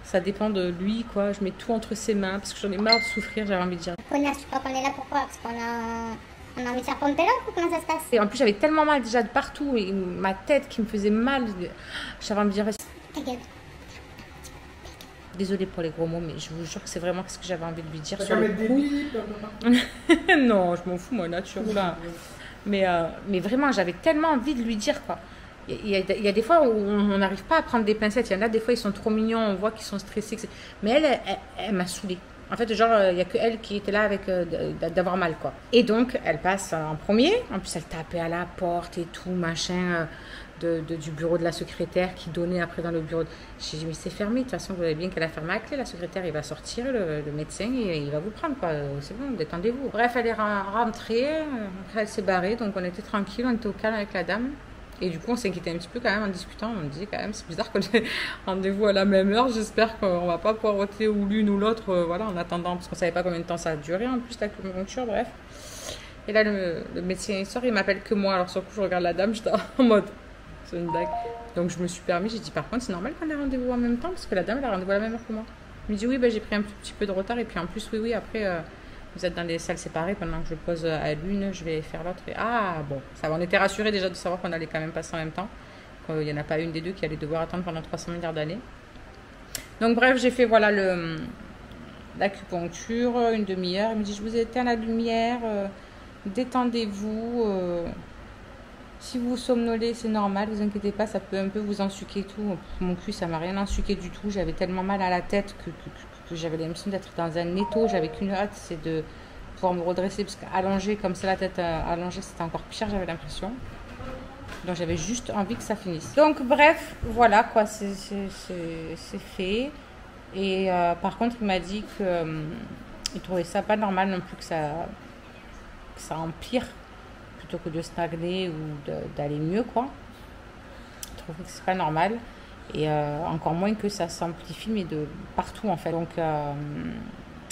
Ça dépend de lui, quoi. Je mets tout entre ses mains parce que j'en ai marre de souffrir, j'avais envie de dire. Connasse, tu crois qu'on est là pourquoi? Parce qu'on a envie de faire pomper là ou comment ça se passe? Et en plus, j'avais tellement mal déjà de partout et ma tête qui me faisait mal. J'avais envie de dire. Ta gueule. Désolée pour les gros mots, mais je vous jure que c'est vraiment ce que j'avais envie de lui dire sur le coup. Non, je m'en fous, moi, nature. Mais vraiment, j'avais tellement envie de lui dire, quoi. Il y a des fois où on n'arrive pas à prendre des pincettes. Il y en a des fois, ils sont trop mignons, on voit qu'ils sont stressés. Mais elle m'a saoulée. En fait, genre, il n'y a que elle qui était là avec d'avoir mal, quoi. Et donc, elle passe en premier. En plus, elle tapait à la porte et tout, machin, du bureau de la secrétaire qui donnait après dans le bureau. J'ai dit, mais c'est fermé. De toute façon, vous savez bien qu'elle a fermé la clé. La secrétaire, il va sortir, le médecin, et il va vous prendre, quoi. C'est bon, détendez-vous. Bref, elle est rentrée. Après, elle s'est barrée. Donc, on était tranquille, on était au calme avec la dame. Et du coup, on s'inquiétait un petit peu quand même en discutant. On me disait quand même, c'est bizarre qu'on ait rendez-vous à la même heure. J'espère qu'on va pas pouvoir voter ou l'une ou l'autre, voilà, en attendant, parce qu'on savait pas combien de temps ça a duré en plus, l'acupuncture, bref. Et là, le médecin il sort, il m'appelle que moi. Alors sur le coup, je regarde la dame, j'étais en mode, c'est une blague. Donc je me suis permis, j'ai dit par contre, c'est normal qu'on ait rendez-vous en même temps, parce que la dame, elle a rendez-vous à la même heure que moi. Il me dit oui, ben, j'ai pris un petit peu de retard, et puis en plus, oui, après. Vous êtes dans des salles séparées, pendant que je pose à l'une, je vais faire l'autre. Et ah bon, ça va, on était rassurés déjà de savoir qu'on allait quand même passer en même temps. Il n'y en a pas une des deux qui allait devoir attendre pendant 300 milliards d'années. Donc bref, j'ai fait voilà l'acupuncture, une demi-heure. Il me dit, je vous éteins la lumière, détendez-vous. Si vous somnolez, c'est normal, vous inquiétez pas, ça peut un peu vous ensuquer tout. Mon cul, ça m'a rien ensuqué du tout. J'avais tellement mal à la tête que j'avais l'impression d'être dans un étau. J'avais qu'une hâte, c'est de pouvoir me redresser, parce qu'allonger comme ça, la tête allongée, c'était encore pire, j'avais l'impression. Donc j'avais juste envie que ça finisse. Donc bref, voilà quoi, c'est fait. Et par contre, il m'a dit qu'il trouvait ça pas normal non plus que ça empire, plutôt que de stagner ou d'aller mieux quoi. Il trouvait que c'est pas normal. Et encore moins que ça s'amplifie, mais de partout en fait. Donc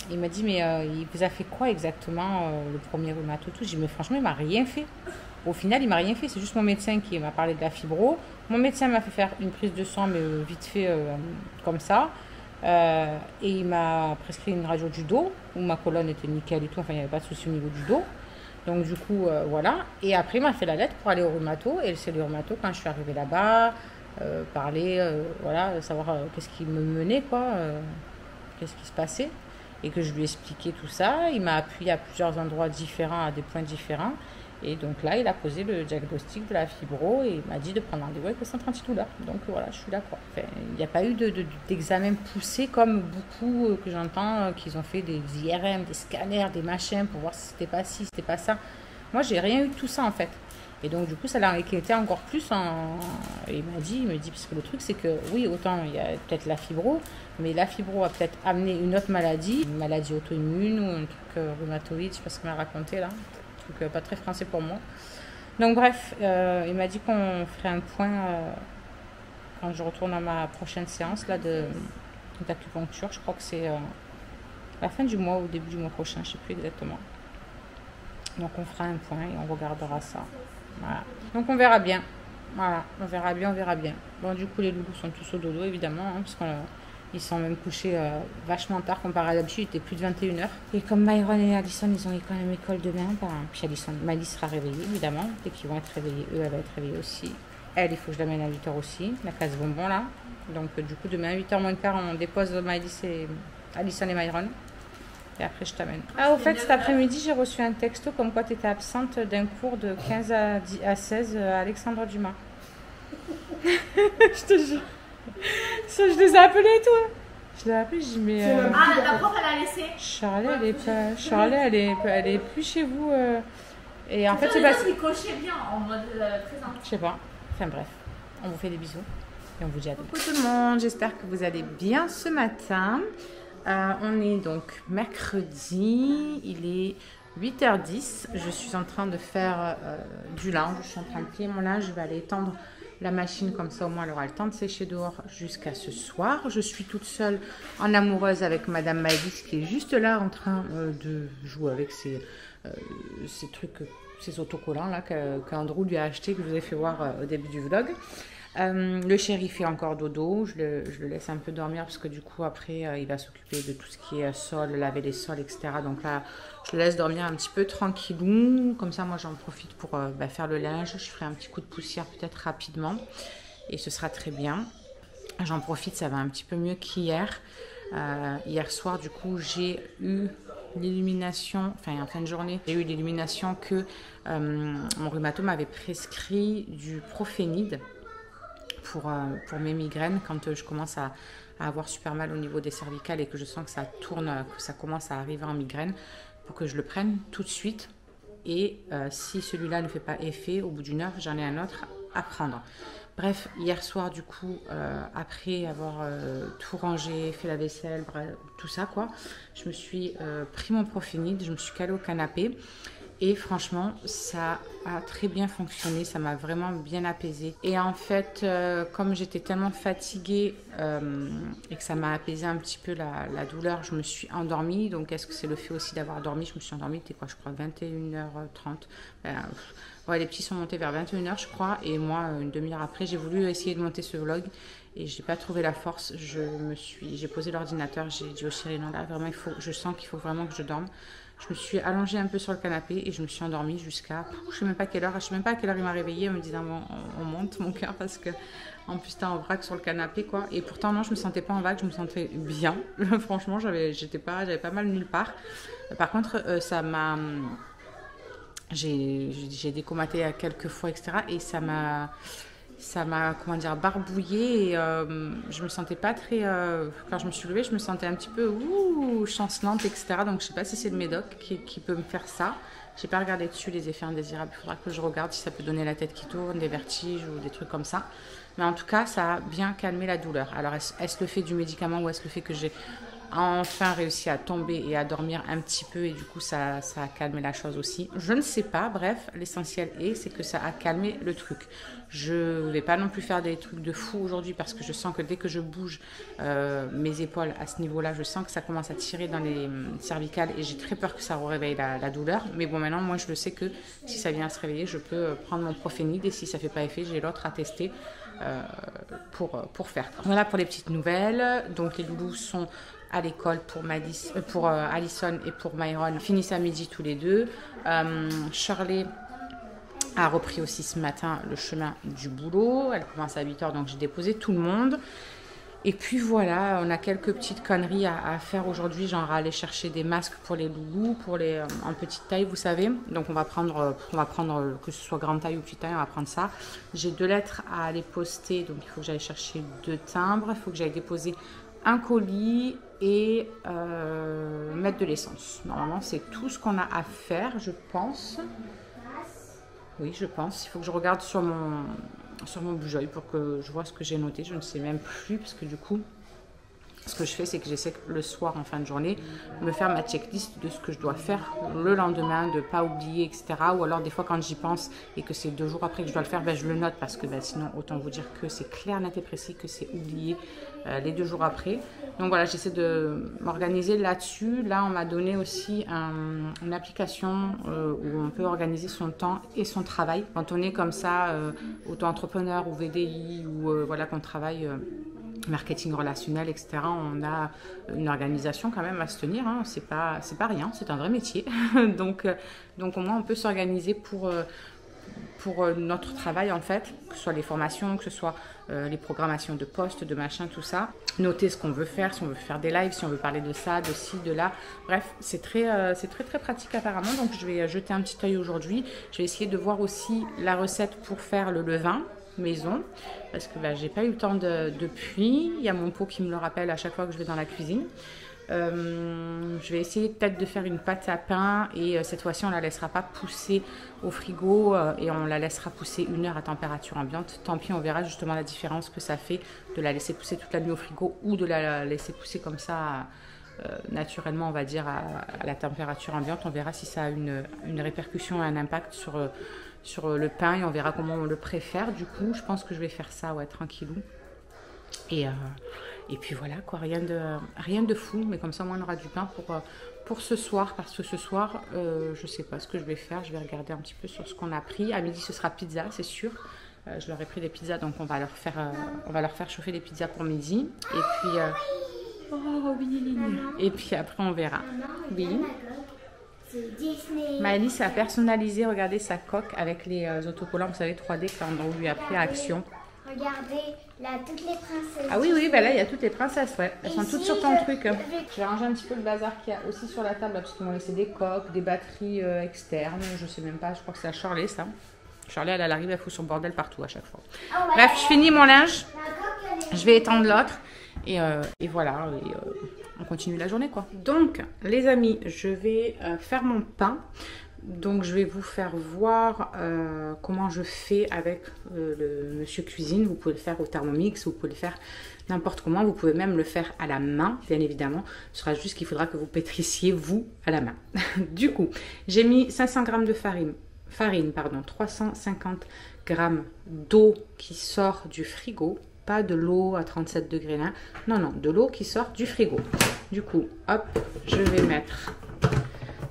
il m'a dit, mais il vous a fait quoi exactement le premier rhumato tout? J'ai dit, mais franchement, il m'a rien fait. Au final, il m'a rien fait. C'est juste mon médecin qui m'a parlé de la fibro. Mon médecin m'a fait faire une prise de sang, mais vite fait comme ça. Et il m'a prescrit une radio du dos, où ma colonne était nickel et tout. Enfin, il n'y avait pas de souci au niveau du dos. Donc du coup, voilà. Et après, il m'a fait la lettre pour aller au rhumato. Et c'est le rhumato, quand je suis arrivée là-bas, parler, voilà, savoir qu'est-ce qui me menait, quoi. Qu'est-ce qui se passait. Et que je lui ai expliqué tout ça. Il m'a appuyé à plusieurs endroits différents, à des points différents. Et donc là, il a posé le diagnostic de la fibro et il m'a dit de prendre rendez-vous avec le centre antidouleur. Donc voilà, je suis là quoi. Enfin, il n'y a pas eu d'examen poussé comme beaucoup que j'entends, qu'ils ont fait des IRM, des scanners, des machins pour voir si c'était pas ci, si c'était pas ça. Moi, j'ai rien eu de tout ça en fait. Et donc du coup, ça l'a inquiété encore plus. Il me dit, parce que le truc c'est que oui, autant il y a peut-être la fibro, mais la fibro a peut-être amené une autre maladie, une maladie auto-immune ou un truc rhumatoïde, je sais pas ce qu'il m'a raconté là. Pas très français pour moi. Donc bref, il m'a dit qu'on ferait un point quand je retourne à ma prochaine séance là d'acupuncture. Je crois que c'est la fin du mois ou au début du mois prochain, je ne sais plus exactement. Donc on fera un point et on regardera ça. Voilà. Donc on verra bien. Voilà, on verra bien. Bon, du coup les loulous sont tous au dodo évidemment, hein, parce qu'ils sont même couchés vachement tard comparé à d'habitude, il était plus de 21h. Et comme Myron et Addison, ils ont quand même école demain, puis Miley sera réveillée évidemment. Dès qu'ils vont être réveillés, eux, elle va être réveillée aussi. Elle, il faut que je l'amène à 8h aussi, la classe bonbon là. Donc du coup, demain à 8h moins le quart, on dépose Addison et Myron. Et après, je t'amène. Ah, au fait, cet après-midi, j'ai reçu un texto comme quoi tu étais absente d'un cours de 15 à 16 à Alexandre Dumas. Je te jure. Ça, je les ai appelés et tout. Je l'ai appelé, je dis mais... Ah, la prof, elle a laissé. Charlie, elle est plus chez vous. Et en fait, c'est parce qu'il cochait bien en mode présent. Je sais pas. Enfin bref, on vous fait des bisous. Et on vous dit à demain. Coucou tout le monde, j'espère que vous allez bien ce matin. On est donc mercredi, il est 8h10. Je suis en train de faire du linge. Je suis en train de plier mon linge, je vais aller étendre la machine comme ça au moins elle aura le temps de sécher dehors jusqu'à ce soir. Je suis toute seule en amoureuse avec Madame Maëlys qui est juste là en train de jouer avec ces trucs, ces autocollants là qu'Andrew lui a acheté, que je vous ai fait voir au début du vlog. Le chéri fait encore dodo, je le laisse un peu dormir parce que du coup après il va s'occuper de tout ce qui est sol, laver les sols, etc. Donc là je le laisse dormir un petit peu tranquillou, comme ça moi j'en profite pour faire le linge, je ferai un petit coup de poussière peut-être rapidement et ce sera très bien. J'en profite, ça va un petit peu mieux qu'hier. Hier soir du coup j'ai eu l'illumination, enfin en fin de journée, j'ai eu l'illumination que mon rhumato m'avait prescrit du Prophénide pour mes migraines quand je commence à avoir super mal au niveau des cervicales et que je sens que ça tourne, que ça commence à arriver en migraine, pour que je le prenne tout de suite. Et si celui-là ne fait pas effet, au bout d'une heure, j'en ai un autre à prendre. Bref, hier soir, du coup, après avoir tout rangé, fait la vaisselle, bref, tout ça, quoi, je me suis pris mon Prophénide, je me suis calée au canapé. Et franchement, ça a très bien fonctionné, ça m'a vraiment bien apaisée. Et en fait, comme j'étais tellement fatiguée et que ça m'a apaisé un petit peu la douleur, je me suis endormie. Donc, est-ce que c'est le fait aussi d'avoir dormi? Je me suis endormie, c'était quoi, je crois, 21h30. Ouais, les petits sont montés vers 21h, je crois. Et moi, une demi-heure après, j'ai voulu essayer de monter ce vlog. Et je n'ai pas trouvé la force. J'ai posé l'ordinateur, j'ai dit au chéri, non, là, vraiment, je sens qu'il faut vraiment que je dorme. Je me suis allongée un peu sur le canapé et je me suis endormie jusqu'à, je sais même pas quelle heure, je sais même pas à quelle heure il m'a réveillée en me disant bon, on monte mon cœur parce que en plus t'es en vrac sur le canapé quoi. Et pourtant non, je me sentais pas en vrac, je me sentais bien. Franchement, j'avais pas mal nulle part. Par contre, ça m'a, j'ai décomaté quelques fois etc. Et ça m'a comment dire, barbouillé et je me sentais pas très quand je me suis levée, je me sentais un petit peu chancelante etc. Donc je sais pas si c'est le médoc qui peut me faire ça. J'ai pas regardé dessus les effets indésirables, il faudra que je regarde si ça peut donner la tête qui tourne, des vertiges ou des trucs comme ça. Mais en tout cas ça a bien calmé la douleur. Alors est-ce le fait du médicament ou est-ce le fait que j'ai enfin réussi à tomber et à dormir un petit peu et du coup ça a calmé la chose aussi. Je ne sais pas, bref, l'essentiel c'est que ça a calmé le truc. Je ne vais pas non plus faire des trucs de fou aujourd'hui parce que je sens que dès que je bouge mes épaules à ce niveau-là, je sens que ça commence à tirer dans les cervicales et j'ai très peur que ça réveille la douleur. Mais bon, maintenant, moi je le sais que si ça vient à se réveiller, je peux prendre mon Profénide et si ça ne fait pas effet, j'ai l'autre à tester pour faire. Voilà pour les petites nouvelles. Donc les loulous sont à l'école pour Alison et pour Myron, finissent à midi tous les deux. Shirley a repris aussi ce matin le chemin du boulot. Elle commence à 8h, donc j'ai déposé tout le monde. Et puis voilà, on a quelques petites conneries à faire aujourd'hui, genre aller chercher des masques pour les loulous, pour les en petite taille, vous savez. Donc on va prendre que ce soit grande taille ou petite taille, on va prendre ça. J'ai 2 lettres à aller poster, donc il faut que j'aille chercher 2 timbres. Il faut que j'aille déposer un colis et mettre de l'essence. Normalement, c'est tout ce qu'on a à faire, je pense. Oui, je pense. Il faut que je regarde sur mon bougeoil pour que je vois ce que j'ai noté. Je ne sais même plus parce que du coup, ce que je fais, c'est que j'essaie le soir en fin de journée me faire ma checklist de ce que je dois faire le lendemain, de ne pas oublier, etc. Ou alors des fois quand j'y pense et que c'est 2 jours après que je dois le faire, ben, je le note parce que ben, sinon autant vous dire que c'est clair, net et précis, que c'est oublié les 2 jours après. Donc voilà, j'essaie de m'organiser là-dessus. Là, on m'a donné aussi une application où on peut organiser son temps et son travail. Quand on est comme ça, auto-entrepreneur ou VDI ou voilà, qu'on travaille marketing relationnel, etc. On a une organisation quand même à se tenir. Hein. C'est pas rien, c'est un vrai métier. donc au moins on peut s'organiser pour notre travail en fait, que ce soit les formations, que ce soit les programmations de postes, de machin, tout ça. Noter ce qu'on veut faire, si on veut faire des lives, si on veut parler de ça, de ci, de là. Bref, c'est très pratique apparemment. Donc je vais jeter un petit œil aujourd'hui. Je vais essayer de voir aussi la recette pour faire le levain maison parce que j'ai pas eu le temps depuis. Il y a mon pot qui me le rappelle à chaque fois que je vais dans la cuisine. Je vais essayer peut-être de faire une pâte à pain et cette fois-ci on la laissera pas pousser au frigo et on la laissera pousser 1 heure à température ambiante. Tant pis, on verra justement la différence que ça fait de la laisser pousser toute la nuit au frigo ou de la laisser pousser comme ça naturellement, on va dire à la température ambiante. On verra si ça a une répercussion, un impact sur le pain et on verra comment on le préfère. Du coup, je pense que je vais faire ça, ouais, tranquillou. Et puis voilà, quoi, rien de fou, mais comme ça, moi, on aura du pain pour ce soir, parce que ce soir, je sais pas ce que je vais faire. Je vais regarder un petit peu sur ce qu'on a pris. À midi, ce sera pizza, c'est sûr. Je leur ai pris des pizzas, donc on va leur faire chauffer des pizzas pour midi. Et puis, oh oui. Et puis après, on verra. Oui. Maëlys a personnalisé, regardez sa coque avec les autocollants, vous savez, 3D qu'on lui a pris à Action. Regardez, là, toutes les princesses. Ah oui, ben là, il y a toutes les princesses, ouais. Elles sont toutes sur ton truc. Je vais ranger un petit peu le bazar qu'il y a aussi sur la table, là, parce qu'ils m'ont laissé des coques, des batteries externes, je sais même pas, je crois que c'est à Shirley, ça. Shirley, elle arrive, elle fout son bordel partout à chaque fois. Bref, je finis mon linge, je vais étendre l'autre, et voilà, on continue la journée, quoi. Donc, les amis, je vais faire mon pain. Donc je vais vous faire voir comment je fais avec le Monsieur Cuisine. Vous pouvez le faire au Thermomix, vous pouvez le faire n'importe comment. Vous pouvez même le faire à la main, bien évidemment. Ce sera juste qu'il faudra que vous pétrissiez vous à la main. Du coup, j'ai mis 500 g de farine, 350 g d'eau qui sort du frigo. Pas de l'eau à 37 degrés là. Non, de l'eau qui sort du frigo. Du coup, hop, je vais mettre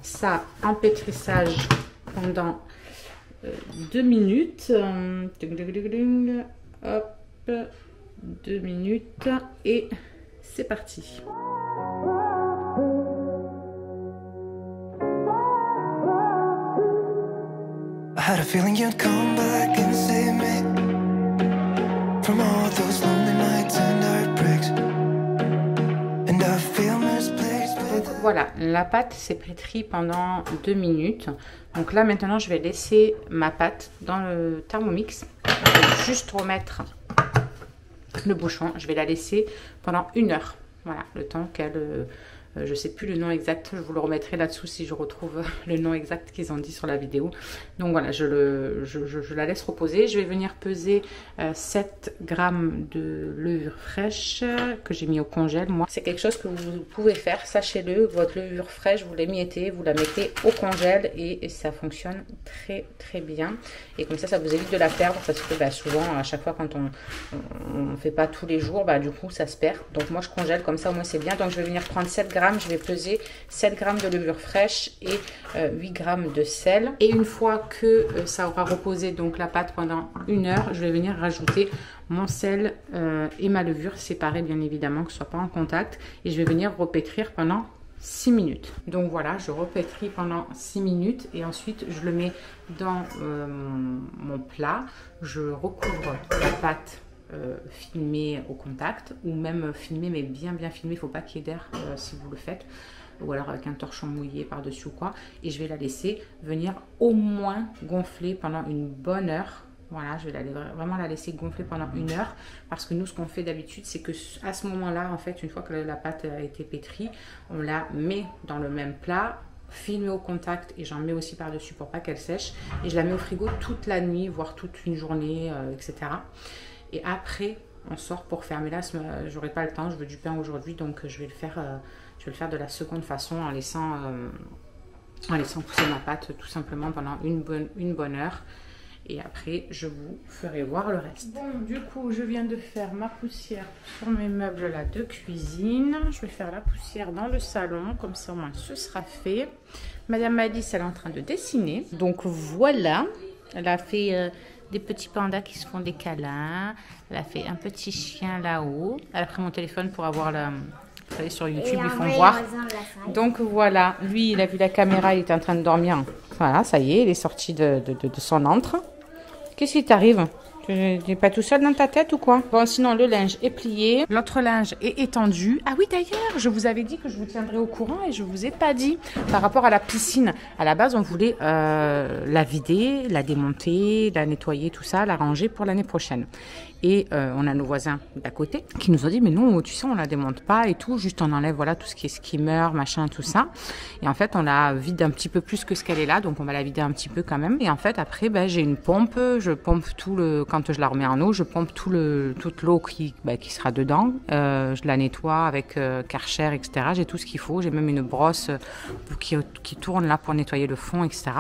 ça en pétrissage pendant 2 minutes. Hop, 2 minutes et c'est parti. had a feeling you'd come back and save me from all those lonely nights and heartbreaks. And I feel misplaced. Donc voilà, la pâte s'est pétrie pendant 2 minutes. Donc là maintenant je vais laisser ma pâte dans le Thermomix. Je vais juste remettre le bouchon. Je vais la laisser pendant 1 heure. Voilà, le temps qu'elle... je ne sais plus le nom exact, je vous le remettrai là-dessous si je retrouve le nom exact qu'ils ont dit sur la vidéo. Donc voilà, je la laisse reposer. Je vais venir peser 7 grammes de levure fraîche que j'ai mis au congèle. Moi, c'est quelque chose que vous pouvez faire, sachez-le. Votre levure fraîche, vous l'émiettez, vous la mettez au congèle et ça fonctionne très très bien. Et comme ça vous évite de la perdre parce que souvent, à chaque fois quand on ne fait pas tous les jours, du coup ça se perd. Donc moi je congèle comme ça, au moins c'est bien. Donc je vais venir prendre 7 grammes. Je vais peser 7 grammes de levure fraîche et 8 grammes de sel. Et une fois que ça aura reposé donc la pâte pendant 1 heure, je vais venir rajouter mon sel et ma levure séparés bien évidemment, que ce soit pas en contact. Et je vais venir repétrir pendant 6 minutes. Donc voilà, je repétris pendant 6 minutes et ensuite je le mets dans mon plat. Je recouvre la pâte filmer au contact ou même filmer mais bien filmer, il faut pas qu'il y ait d'air si vous le faites, ou alors avec un torchon mouillé par dessus ou quoi, et je vais la laisser venir au moins gonfler pendant une bonne heure. Voilà, je vais vraiment la laisser gonfler pendant 1 heure parce que nous ce qu'on fait d'habitude c'est que à ce moment là en fait, une fois que la pâte a été pétrie, on la met dans le même plat, filmée au contact, et j'en mets aussi par dessus pour pas qu'elle sèche, et je la mets au frigo toute la nuit voire toute une journée, etc. Et après, on sort pour faire. Mais là, j'aurai pas le temps. Je veux du pain aujourd'hui, donc je vais le faire de la seconde façon en laissant pousser ma pâte tout simplement pendant une bonne heure. Et après, je vous ferai voir le reste. Bon, du coup, je viens de faire ma poussière sur mes meubles là de cuisine. Je vais faire la poussière dans le salon, comme ça au moins ce sera fait. Madame Alice, elle est en train de dessiner. Donc voilà, elle a fait... des petits pandas qui se font des câlins. Elle a fait un petit chien là-haut. Elle a pris mon téléphone pour avoir la... Vous savez, sur YouTube, ils font voir. Donc voilà, lui, il a vu la caméra, il était en train de dormir. Voilà, ça y est, il est sorti de son antre. Qu'est-ce qui t'arrive? Tu n'es pas tout seul dans ta tête ou quoi? Bon, sinon, le linge est plié. L'autre linge est étendu. Ah oui, d'ailleurs, je vous avais dit que je vous tiendrais au courant et je ne vous ai pas dit. Par rapport à la piscine, à la base, on voulait la vider, la démonter, la nettoyer, tout ça, la ranger pour l'année prochaine. Et on a nos voisins d'à côté qui nous ont dit, mais non, tu sais, on la démonte pas et tout, juste on enlève voilà tout ce qui est skimmer, machin, tout ça. Et en fait, on la vide un petit peu plus que ce qu'elle est là, donc on va la vider un petit peu quand même. Et en fait, après, j'ai une pompe, je pompe quand je la remets en eau, je pompe toute l'eau qui sera dedans. Je la nettoie avec Karcher, etc. J'ai tout ce qu'il faut, j'ai même une brosse qui tourne là pour nettoyer le fond, etc.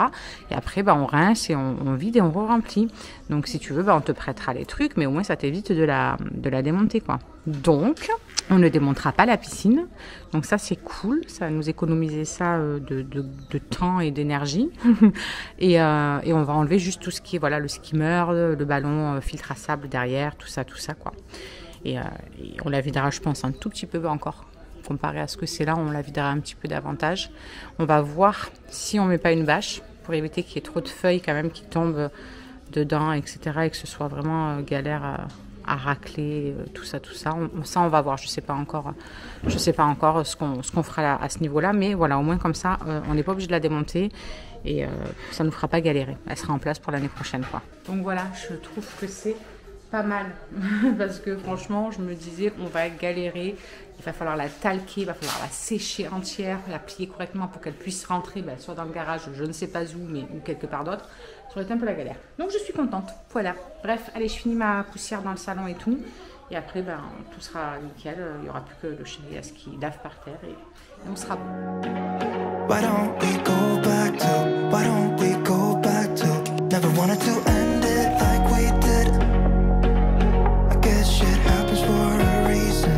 Et après, on rince et on vide et on re-remplit. Donc si tu veux, on te prêtera les trucs, mais au moins ça t'évite de la démonter, quoi. Donc, on ne démontera pas la piscine. Donc ça, c'est cool. Ça va nous économiser ça de temps et d'énergie. et on va enlever juste tout ce qui est, voilà, le skimmer, le ballon filtre à sable derrière, tout ça, quoi. Et on la videra, je pense, un tout petit peu encore. Comparé à ce que c'est là, on la videra un petit peu davantage. On va voir si on met pas une bâche pour éviter qu'il y ait trop de feuilles quand même qui tombent dedans, etc. et que ce soit vraiment galère à racler, tout ça. Ça, on va voir. Je sais pas encore ce qu'on fera à ce niveau-là, mais voilà, au moins comme ça, on n'est pas obligé de la démonter et ça nous fera pas galérer. Elle sera en place pour l'année prochaine, quoi. Donc voilà, je trouve que c'est pas mal parce que franchement, je me disais, on va galérer. Il va falloir la talquer, il va falloir la sécher entière, la plier correctement pour qu'elle puisse rentrer, soit dans le garage, je ne sais pas où, ou quelque part d'autre. Ça aurait été un peu la galère. Donc je suis contente. Voilà. Bref, allez, je finis ma poussière dans le salon et tout. Et après, tout sera nickel. Il n'y aura plus que le chéri qui lave par terre et on sera bon. Why don't we go back to never wanted to end it like we did. I guess shit happens for a reason.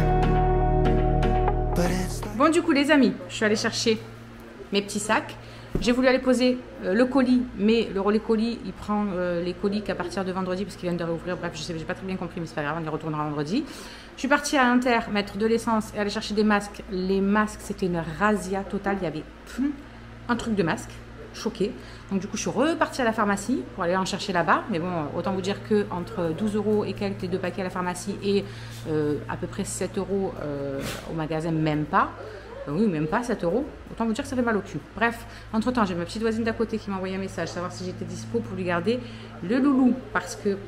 Bon, du coup, les amis, je suis allée chercher mes petits sacs. J'ai voulu aller poser le colis, mais le relais colis, il prend les colis qu'à partir de vendredi parce qu'ils viennent de réouvrir. Bref, je sais, j'ai pas très bien compris, mais c'est pas grave, on y retournera vendredi. Je suis partie à Inter mettre de l'essence et aller chercher des masques. Les masques, c'était une razzia totale. Il y avait plus un truc de masque. choquée. Donc du coup, je suis repartie à la pharmacie pour aller en chercher là-bas. Mais bon, autant vous dire que entre 12 € et quelques les 2 paquets à la pharmacie et à peu près 7 € au magasin, même pas. Oui, même pas 7 €. Autant vous dire que ça fait mal au cul. Bref, entre-temps, j'ai ma petite voisine d'à côté qui m'a envoyé un message, savoir si j'étais dispo pour lui garder le loulou. Parce que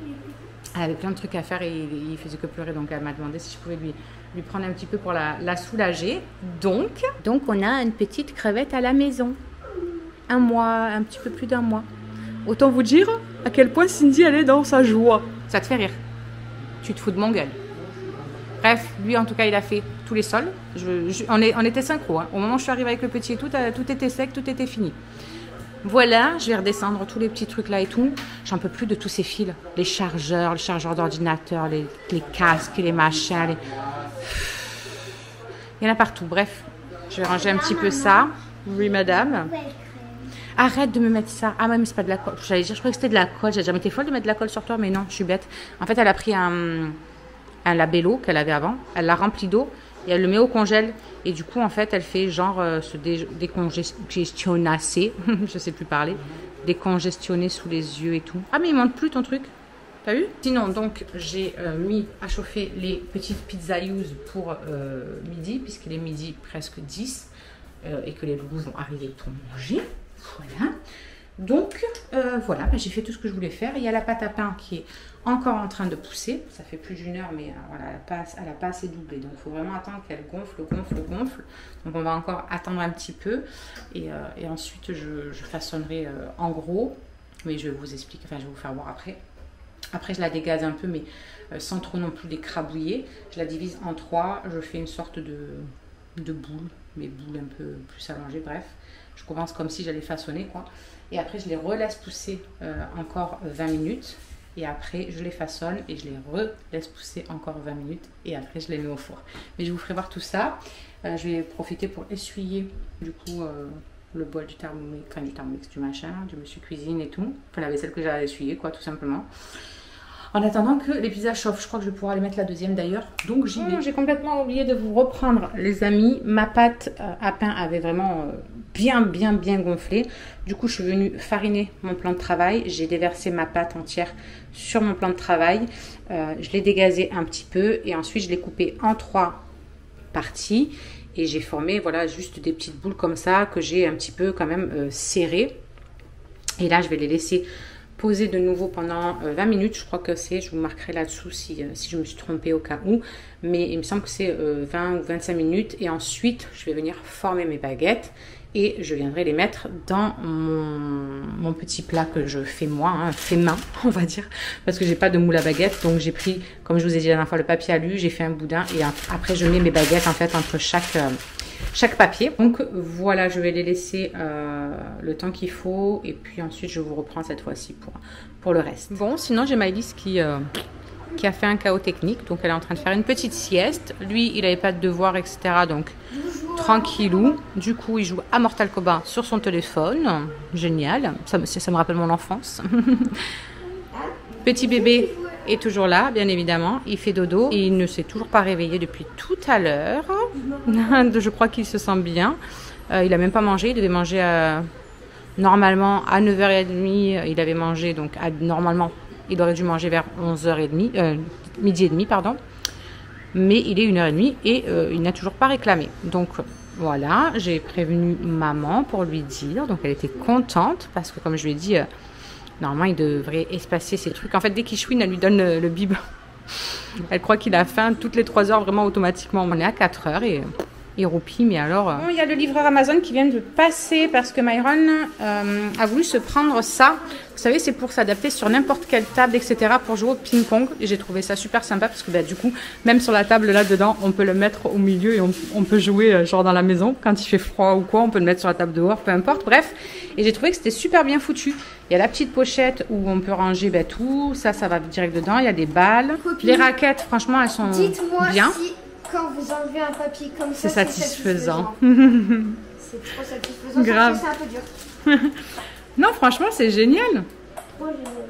elle avait plein de trucs à faire et il faisait que pleurer. Donc elle m'a demandé si je pouvais lui prendre un petit peu pour la soulager. Donc on a une petite crevette à la maison. Un mois, un petit peu plus d'1 mois. Autant vous dire à quel point Cindy elle est dans sa joie. Ça te fait rire? Tu te fous de mon gueule. Bref, lui en tout cas il a fait tous les sols. On était synchro. Hein. Au moment où je suis arrivée avec le petit et tout était sec, tout était fini. Voilà, je vais redescendre tous les petits trucs là et tout. J'en peux plus de tous ces fils. Les chargeurs d'ordinateur, les casques, les machins. Il y en a partout. Bref, je vais ranger un petit peu ça. Oui, madame. Arrête de me mettre ça. Ah, mais c'est pas de la colle. J'allais dire, je croyais que c'était de la colle. J'ai jamais été folle de mettre de la colle sur toi, mais non, je suis bête. En fait, elle a pris un labello qu'elle avait avant. Elle l'a rempli d'eau et elle le met au congèle. Et du coup, en fait, elle fait genre se décongestionnasser. Je sais plus parler. Décongestionner sous les yeux et tout. Ah, mais il monte plus ton truc. T'as vu? Sinon, donc, j'ai mis à chauffer les petites pizzaiouses pour midi, puisqu'il est midi presque 10 et que les loulous vont arriver pour manger. Voilà. Donc, voilà, j'ai fait tout ce que je voulais faire. Il y a la pâte à pain qui est encore en train de pousser. Ça fait plus d'1 heure, mais voilà, elle n'a pas assez doublé. Donc, il faut vraiment attendre qu'elle gonfle. Donc, on va encore attendre un petit peu. Et ensuite, je façonnerai en gros. Mais je vais vous expliquer, enfin, je vais vous faire voir après. Après, je la dégaze un peu, mais sans trop non plus l'écrabouiller. Je la divise en 3. Je fais une sorte de boule, mais boule un peu plus allongée, bref. Je commence comme si j'allais façonner, quoi. Et après, je les relaisse pousser encore 20 minutes. Et après, je les façonne et je les relaisse pousser encore 20 minutes. Et après, je les mets au four. Mais je vous ferai voir tout ça. Je vais profiter pour essuyer, du coup, le bol du Thermomix, enfin du Thermomix, du machin, du monsieur cuisine et tout. Enfin, la vaisselle que j'avais essuyée, quoi, tout simplement. En attendant que les pizzas chauffent, je crois que je vais pouvoir les mettre la deuxième d'ailleurs. Donc j'y vais. J'ai complètement oublié de vous reprendre, les amis. Ma pâte à pain avait vraiment bien gonflé. Du coup, je suis venue fariner mon plan de travail. J'ai déversé ma pâte entière sur mon plan de travail. Je l'ai dégazé un petit peu et ensuite je l'ai coupé en 3 parties. Et j'ai formé, voilà, juste des petites boules comme ça que j'ai un petit peu quand même serrées. Et là, je vais les laisser poser de nouveau pendant 20 minutes. Je crois que c'est, je vous marquerai là-dessous si je me suis trompée au cas où. Mais il me semble que c'est 20 ou 25 minutes. Et ensuite, je vais venir former mes baguettes. Et je viendrai les mettre dans mon petit plat que je fais moi, hein, fait main, on va dire. Parce que j'ai pas de moule à baguette. Donc j'ai pris, comme je vous ai dit la dernière fois, le papier alu. J'ai fait un boudin. Et après, je mets mes baguettes en fait entre chaque papier. Donc voilà, je vais les laisser le temps qu'il faut. Et puis ensuite, je vous reprends cette fois-ci pour le reste. Bon, sinon, j'ai Maëlys qui a fait un chaos technique. Donc elle est en train de faire une petite sieste. Lui, il n'avait pas de devoirs, etc. Donc tranquillou. Du coup, il joue à Mortal Kombat sur son téléphone. Génial. Ça me rappelle mon enfance. Petit bébé est toujours là, bien évidemment. Il fait dodo et il ne s'est toujours pas réveillé depuis tout à l'heure. Je crois qu'il se sent bien. Il n'a même pas mangé. Il devait manger normalement à 9h30. Il avait mangé, donc normalement, il aurait dû manger vers 11h30, midi et demi, pardon. Mais il est 1h30 et il n'a toujours pas réclamé. Donc voilà, j'ai prévenu maman pour lui dire. Donc elle était contente parce que comme je lui ai dit, normalement il devrait espacer ses trucs. En fait, dès qu'il chouine, elle lui donne le bib. Elle croit qu'il a faim toutes les 3 heures, vraiment automatiquement. On est à 4 heures et il roupille, mais alors... Bon, il y a le livreur Amazon qui vient de passer parce que Myron a voulu se prendre ça. Vous savez, c'est pour s'adapter sur n'importe quelle table, etc. pour jouer au ping-pong. Et j'ai trouvé ça super sympa parce que du coup, même sur la table là-dedans, on peut le mettre au milieu et on peut jouer genre dans la maison. Quand il fait froid ou quoi, on peut le mettre sur la table dehors, peu importe. Bref, et j'ai trouvé que c'était super bien foutu. Il y a la petite pochette où on peut ranger tout. Ça va direct dedans. Il y a des balles. Les raquettes, franchement, elles sont bien. Dites-moi si quand vous enlevez un papier comme ça, c'est satisfaisant. C'est trop satisfaisant. Grave. C'est un peu dur. Non, franchement, c'est génial. Trop génial.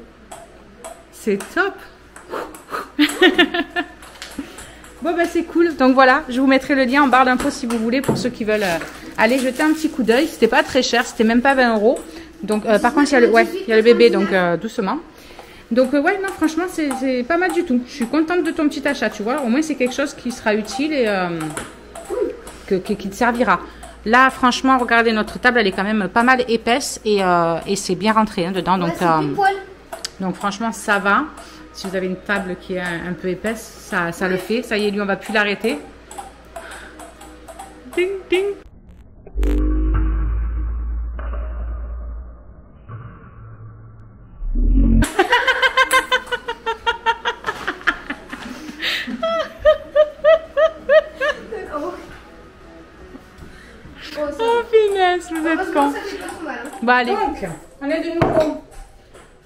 C'est top. Bon, bah c'est cool. Donc voilà, je vous mettrai le lien en barre d'infos si vous voulez pour ceux qui veulent aller jeter un petit coup d'œil. C'était pas très cher, c'était même pas 20 €. Donc, par contre, il y a le bébé, donc doucement. Donc, ouais, non, franchement, c'est pas mal du tout. Je suis contente de ton petit achat, tu vois. Au moins, c'est quelque chose qui sera utile et qui te servira. Là, franchement, regardez, notre table, elle est quand même pas mal épaisse et c'est bien rentré hein, dedans. Donc, donc, franchement, ça va. Si vous avez une table qui est un peu épaisse, ça le fait. Ça y est, lui, on va plus l'arrêter. Ding, ding. Oh, finesse, vous êtes con. Bon, allez. Donc, on est de nouveau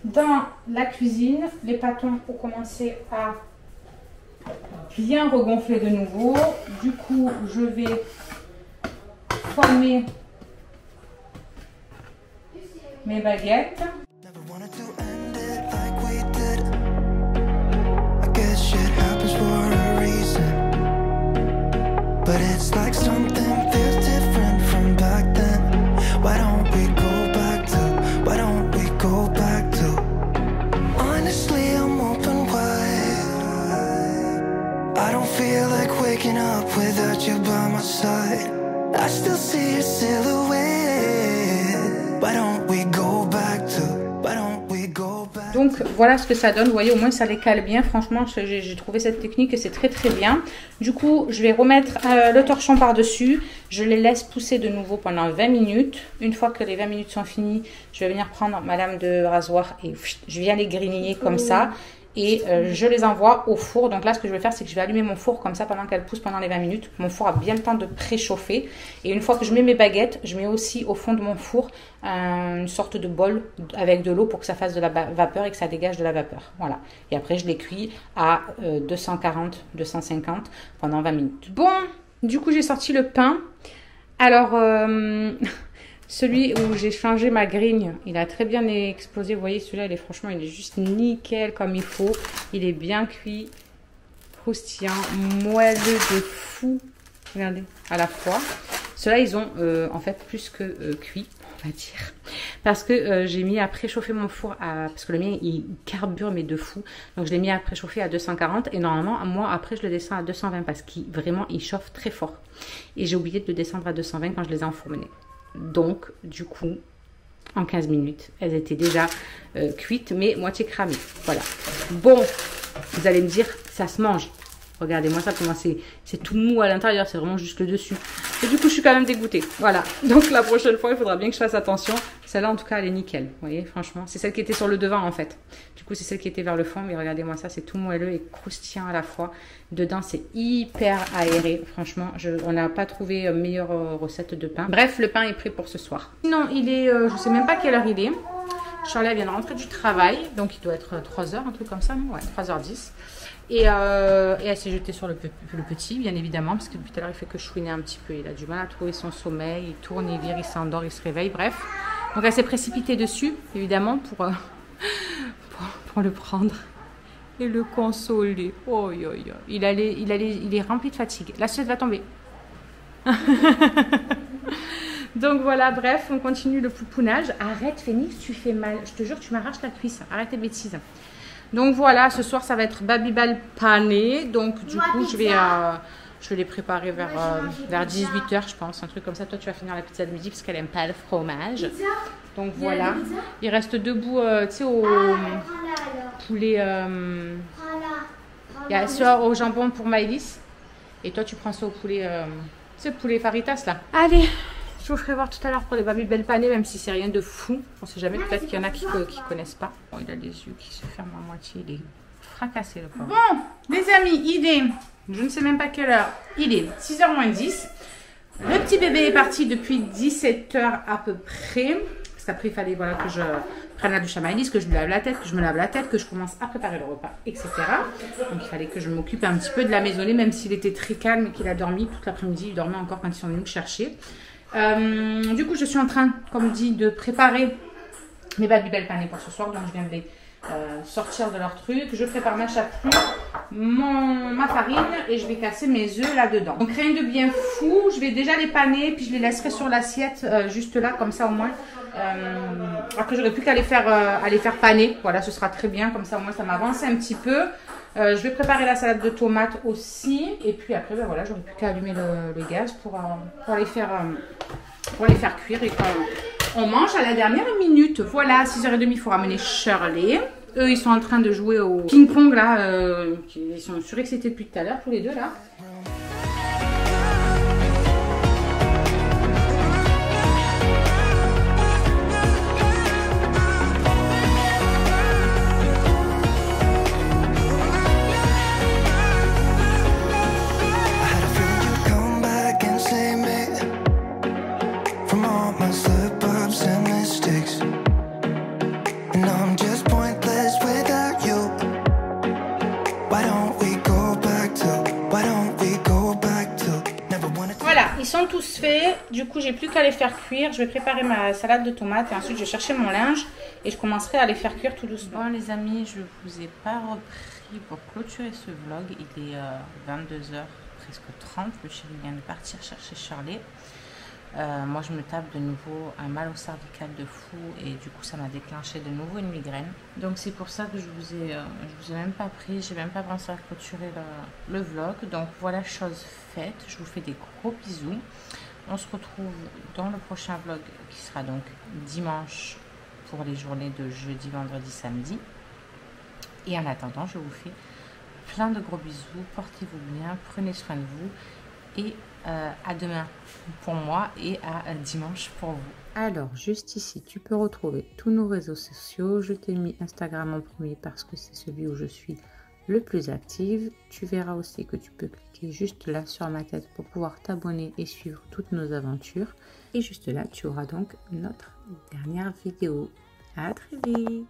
dans la cuisine. Les pâtons pour commencer à bien regonfler de nouveau. Du coup, je vais former mes baguettes. But it's like something feels different from back then. Why don't we go back to honestly, I'm open wide. I don't feel like waking up without you by my side. I still see your silhouette. Why don't we go back to Donc voilà ce que ça donne, vous voyez, au moins ça les cale bien. Franchement, j'ai trouvé cette technique et c'est très très bien. Du coup, je vais remettre le torchon par-dessus. Je les laisse pousser de nouveau pendant 20 minutes. Une fois que les 20 minutes sont finies, je vais venir prendre ma lame de rasoir et je viens les grigner comme ça. Et je les envoie au four. Donc là, ce que je vais faire, c'est que je vais allumer mon four comme ça pendant qu'elle pousse pendant les 20 minutes. Mon four a bien le temps de préchauffer. Et une fois que je mets mes baguettes, je mets aussi au fond de mon four une sorte de bol avec de l'eau pour que ça fasse de la vapeur et que ça dégage de la vapeur. Voilà. Et après, je les cuis à 240, 250 pendant 20 minutes. Bon, du coup, j'ai sorti le pain. Alors... celui où j'ai changé ma grigne, il a très bien explosé. Vous voyez, celui-là, franchement, il est juste nickel comme il faut. Il est bien cuit, croustillant, moelleux de fou. Regardez, à la fois. Ceux-là, ils ont en fait plus que cuit, on va dire. Parce que j'ai mis à préchauffer mon four, parce que le mien, il carbure, mais de fou. Donc, je l'ai mis à préchauffer à 240. Et normalement, moi, après, je le descends à 220 parce qu'il vraiment, il chauffe très fort. Et j'ai oublié de le descendre à 220 quand je les ai enfournés. Donc, du coup, en 15 minutes, elles étaient déjà cuites, mais moitié cramées. Voilà. Bon, vous allez me dire, ça se mange. Regardez-moi ça, comment c'est tout mou à l'intérieur, c'est vraiment juste le dessus. Et du coup, je suis quand même dégoûtée. Voilà. Donc, la prochaine fois, il faudra bien que je fasse attention. Celle-là, en tout cas, elle est nickel. Vous voyez, franchement, c'est celle qui était sur le devant, en fait. Du coup, c'est celle qui était vers le fond. Mais regardez-moi ça, c'est tout moelleux et croustillant à la fois. Dedans, c'est hyper aéré. Franchement, on n'a pas trouvé meilleure recette de pain. Bref, le pain est prêt pour ce soir. Sinon, il est, je ne sais même pas quelle heure il est. Charlie vient de rentrer du travail. Donc, il doit être 3h, un truc comme ça. Non ouais, 3h10. Et elle s'est jetée sur le petit, bien évidemment, parce que depuis tout à l'heure, il fait que chouiner un petit peu. Il a du mal à trouver son sommeil, il tourne, il vire, il s'endort, il se réveille, bref. Donc, elle s'est précipitée dessus, évidemment, pour le prendre et le consoler. Oh, yo, yo. Il est rempli de fatigue. La suite va tomber. Donc, voilà, bref, on continue le poupounage. Arrête, Phoenix, tu fais mal. Je te jure, tu m'arraches la cuisse. Arrête tes bêtises. Donc voilà, ce soir ça va être Babybel pané. Donc du coup je vais les préparer vers 18h je pense, un truc comme ça. Toi tu vas finir la pizza de midi parce qu'elle aime pas le fromage. Donc voilà, il reste 2 bouts tu sais au poulet, il y a ça au jambon pour Maëlys. Et toi tu prends ça au poulet, tu sais le poulet faritas là. Allez, je vous ferai voir tout à l'heure pour les Babybel pané, même si c'est rien de fou. On sait jamais, peut-être qu'il y en a qui connaissent pas. Bon, il a les yeux qui se ferment à moitié, il est fracassé le pauvre. Bon, les amis, il est, je ne sais même pas quelle heure, il est 6h moins 10. Le petit bébé est parti depuis 17h à peu près. Parce qu'après, il fallait voilà, que je prenne la douche à Maëlys, que je me lave la tête, que je commence à préparer le repas, etc. Donc il fallait que je m'occupe un petit peu de la maisonnée, même s'il était très calme et qu'il a dormi toute l'après-midi. Il dormait encore quand ils sont venus me chercher. Du coup, je suis en train, comme dit, de préparer mes Babybel pané pour ce soir. Donc, je viens de les sortir de leur truc. Je prépare ma chapelure, ma farine et je vais casser mes œufs là-dedans. Donc, rien de bien fou. Je vais déjà les paner puis je les laisserai sur l'assiette juste là. Comme ça, au moins, Après, j'aurais plus qu'à les faire paner. Voilà, ce sera très bien. Comme ça, moi, ça m'avance un petit peu. Je vais préparer la salade de tomates aussi. Et puis après, ben voilà, j'aurais plus qu'à allumer le gaz pour les faire cuire et qu'on mange à la dernière minute. Voilà, 6h30, il faut ramener Shirley. Eux, ils sont en train de jouer au ping-pong là. Ils sont surexcités depuis tout à l'heure, tous les deux là. Voilà, ils sont tous faits. Du coup, j'ai plus qu'à les faire cuire. Je vais préparer ma salade de tomates et ensuite je vais chercher mon linge et je commencerai à les faire cuire tout doucement. Bon les amis, je vous ai pas repris pour clôturer ce vlog. Il est 22h presque 30. Le chéri vient de partir chercher Shirley. Moi je me tape de nouveau un mal au cervical de fou et du coup ça m'a déclenché de nouveau une migraine. Donc c'est pour ça que je vous ai même pas pris, j'ai même pas pensé à clôturer le vlog. Donc voilà, chose faite, je vous fais des gros bisous. On se retrouve dans le prochain vlog qui sera donc dimanche pour les journées de jeudi, vendredi, samedi. Et en attendant, je vous fais plein de gros bisous, portez-vous bien, prenez soin de vous. Et à demain pour moi et à dimanche pour vous. Alors, juste ici, tu peux retrouver tous nos réseaux sociaux. Je t'ai mis Instagram en premier parce que c'est celui où je suis le plus active. Tu verras aussi que tu peux cliquer juste là sur ma tête pour pouvoir t'abonner et suivre toutes nos aventures. Et juste là, tu auras donc notre dernière vidéo. À très vite!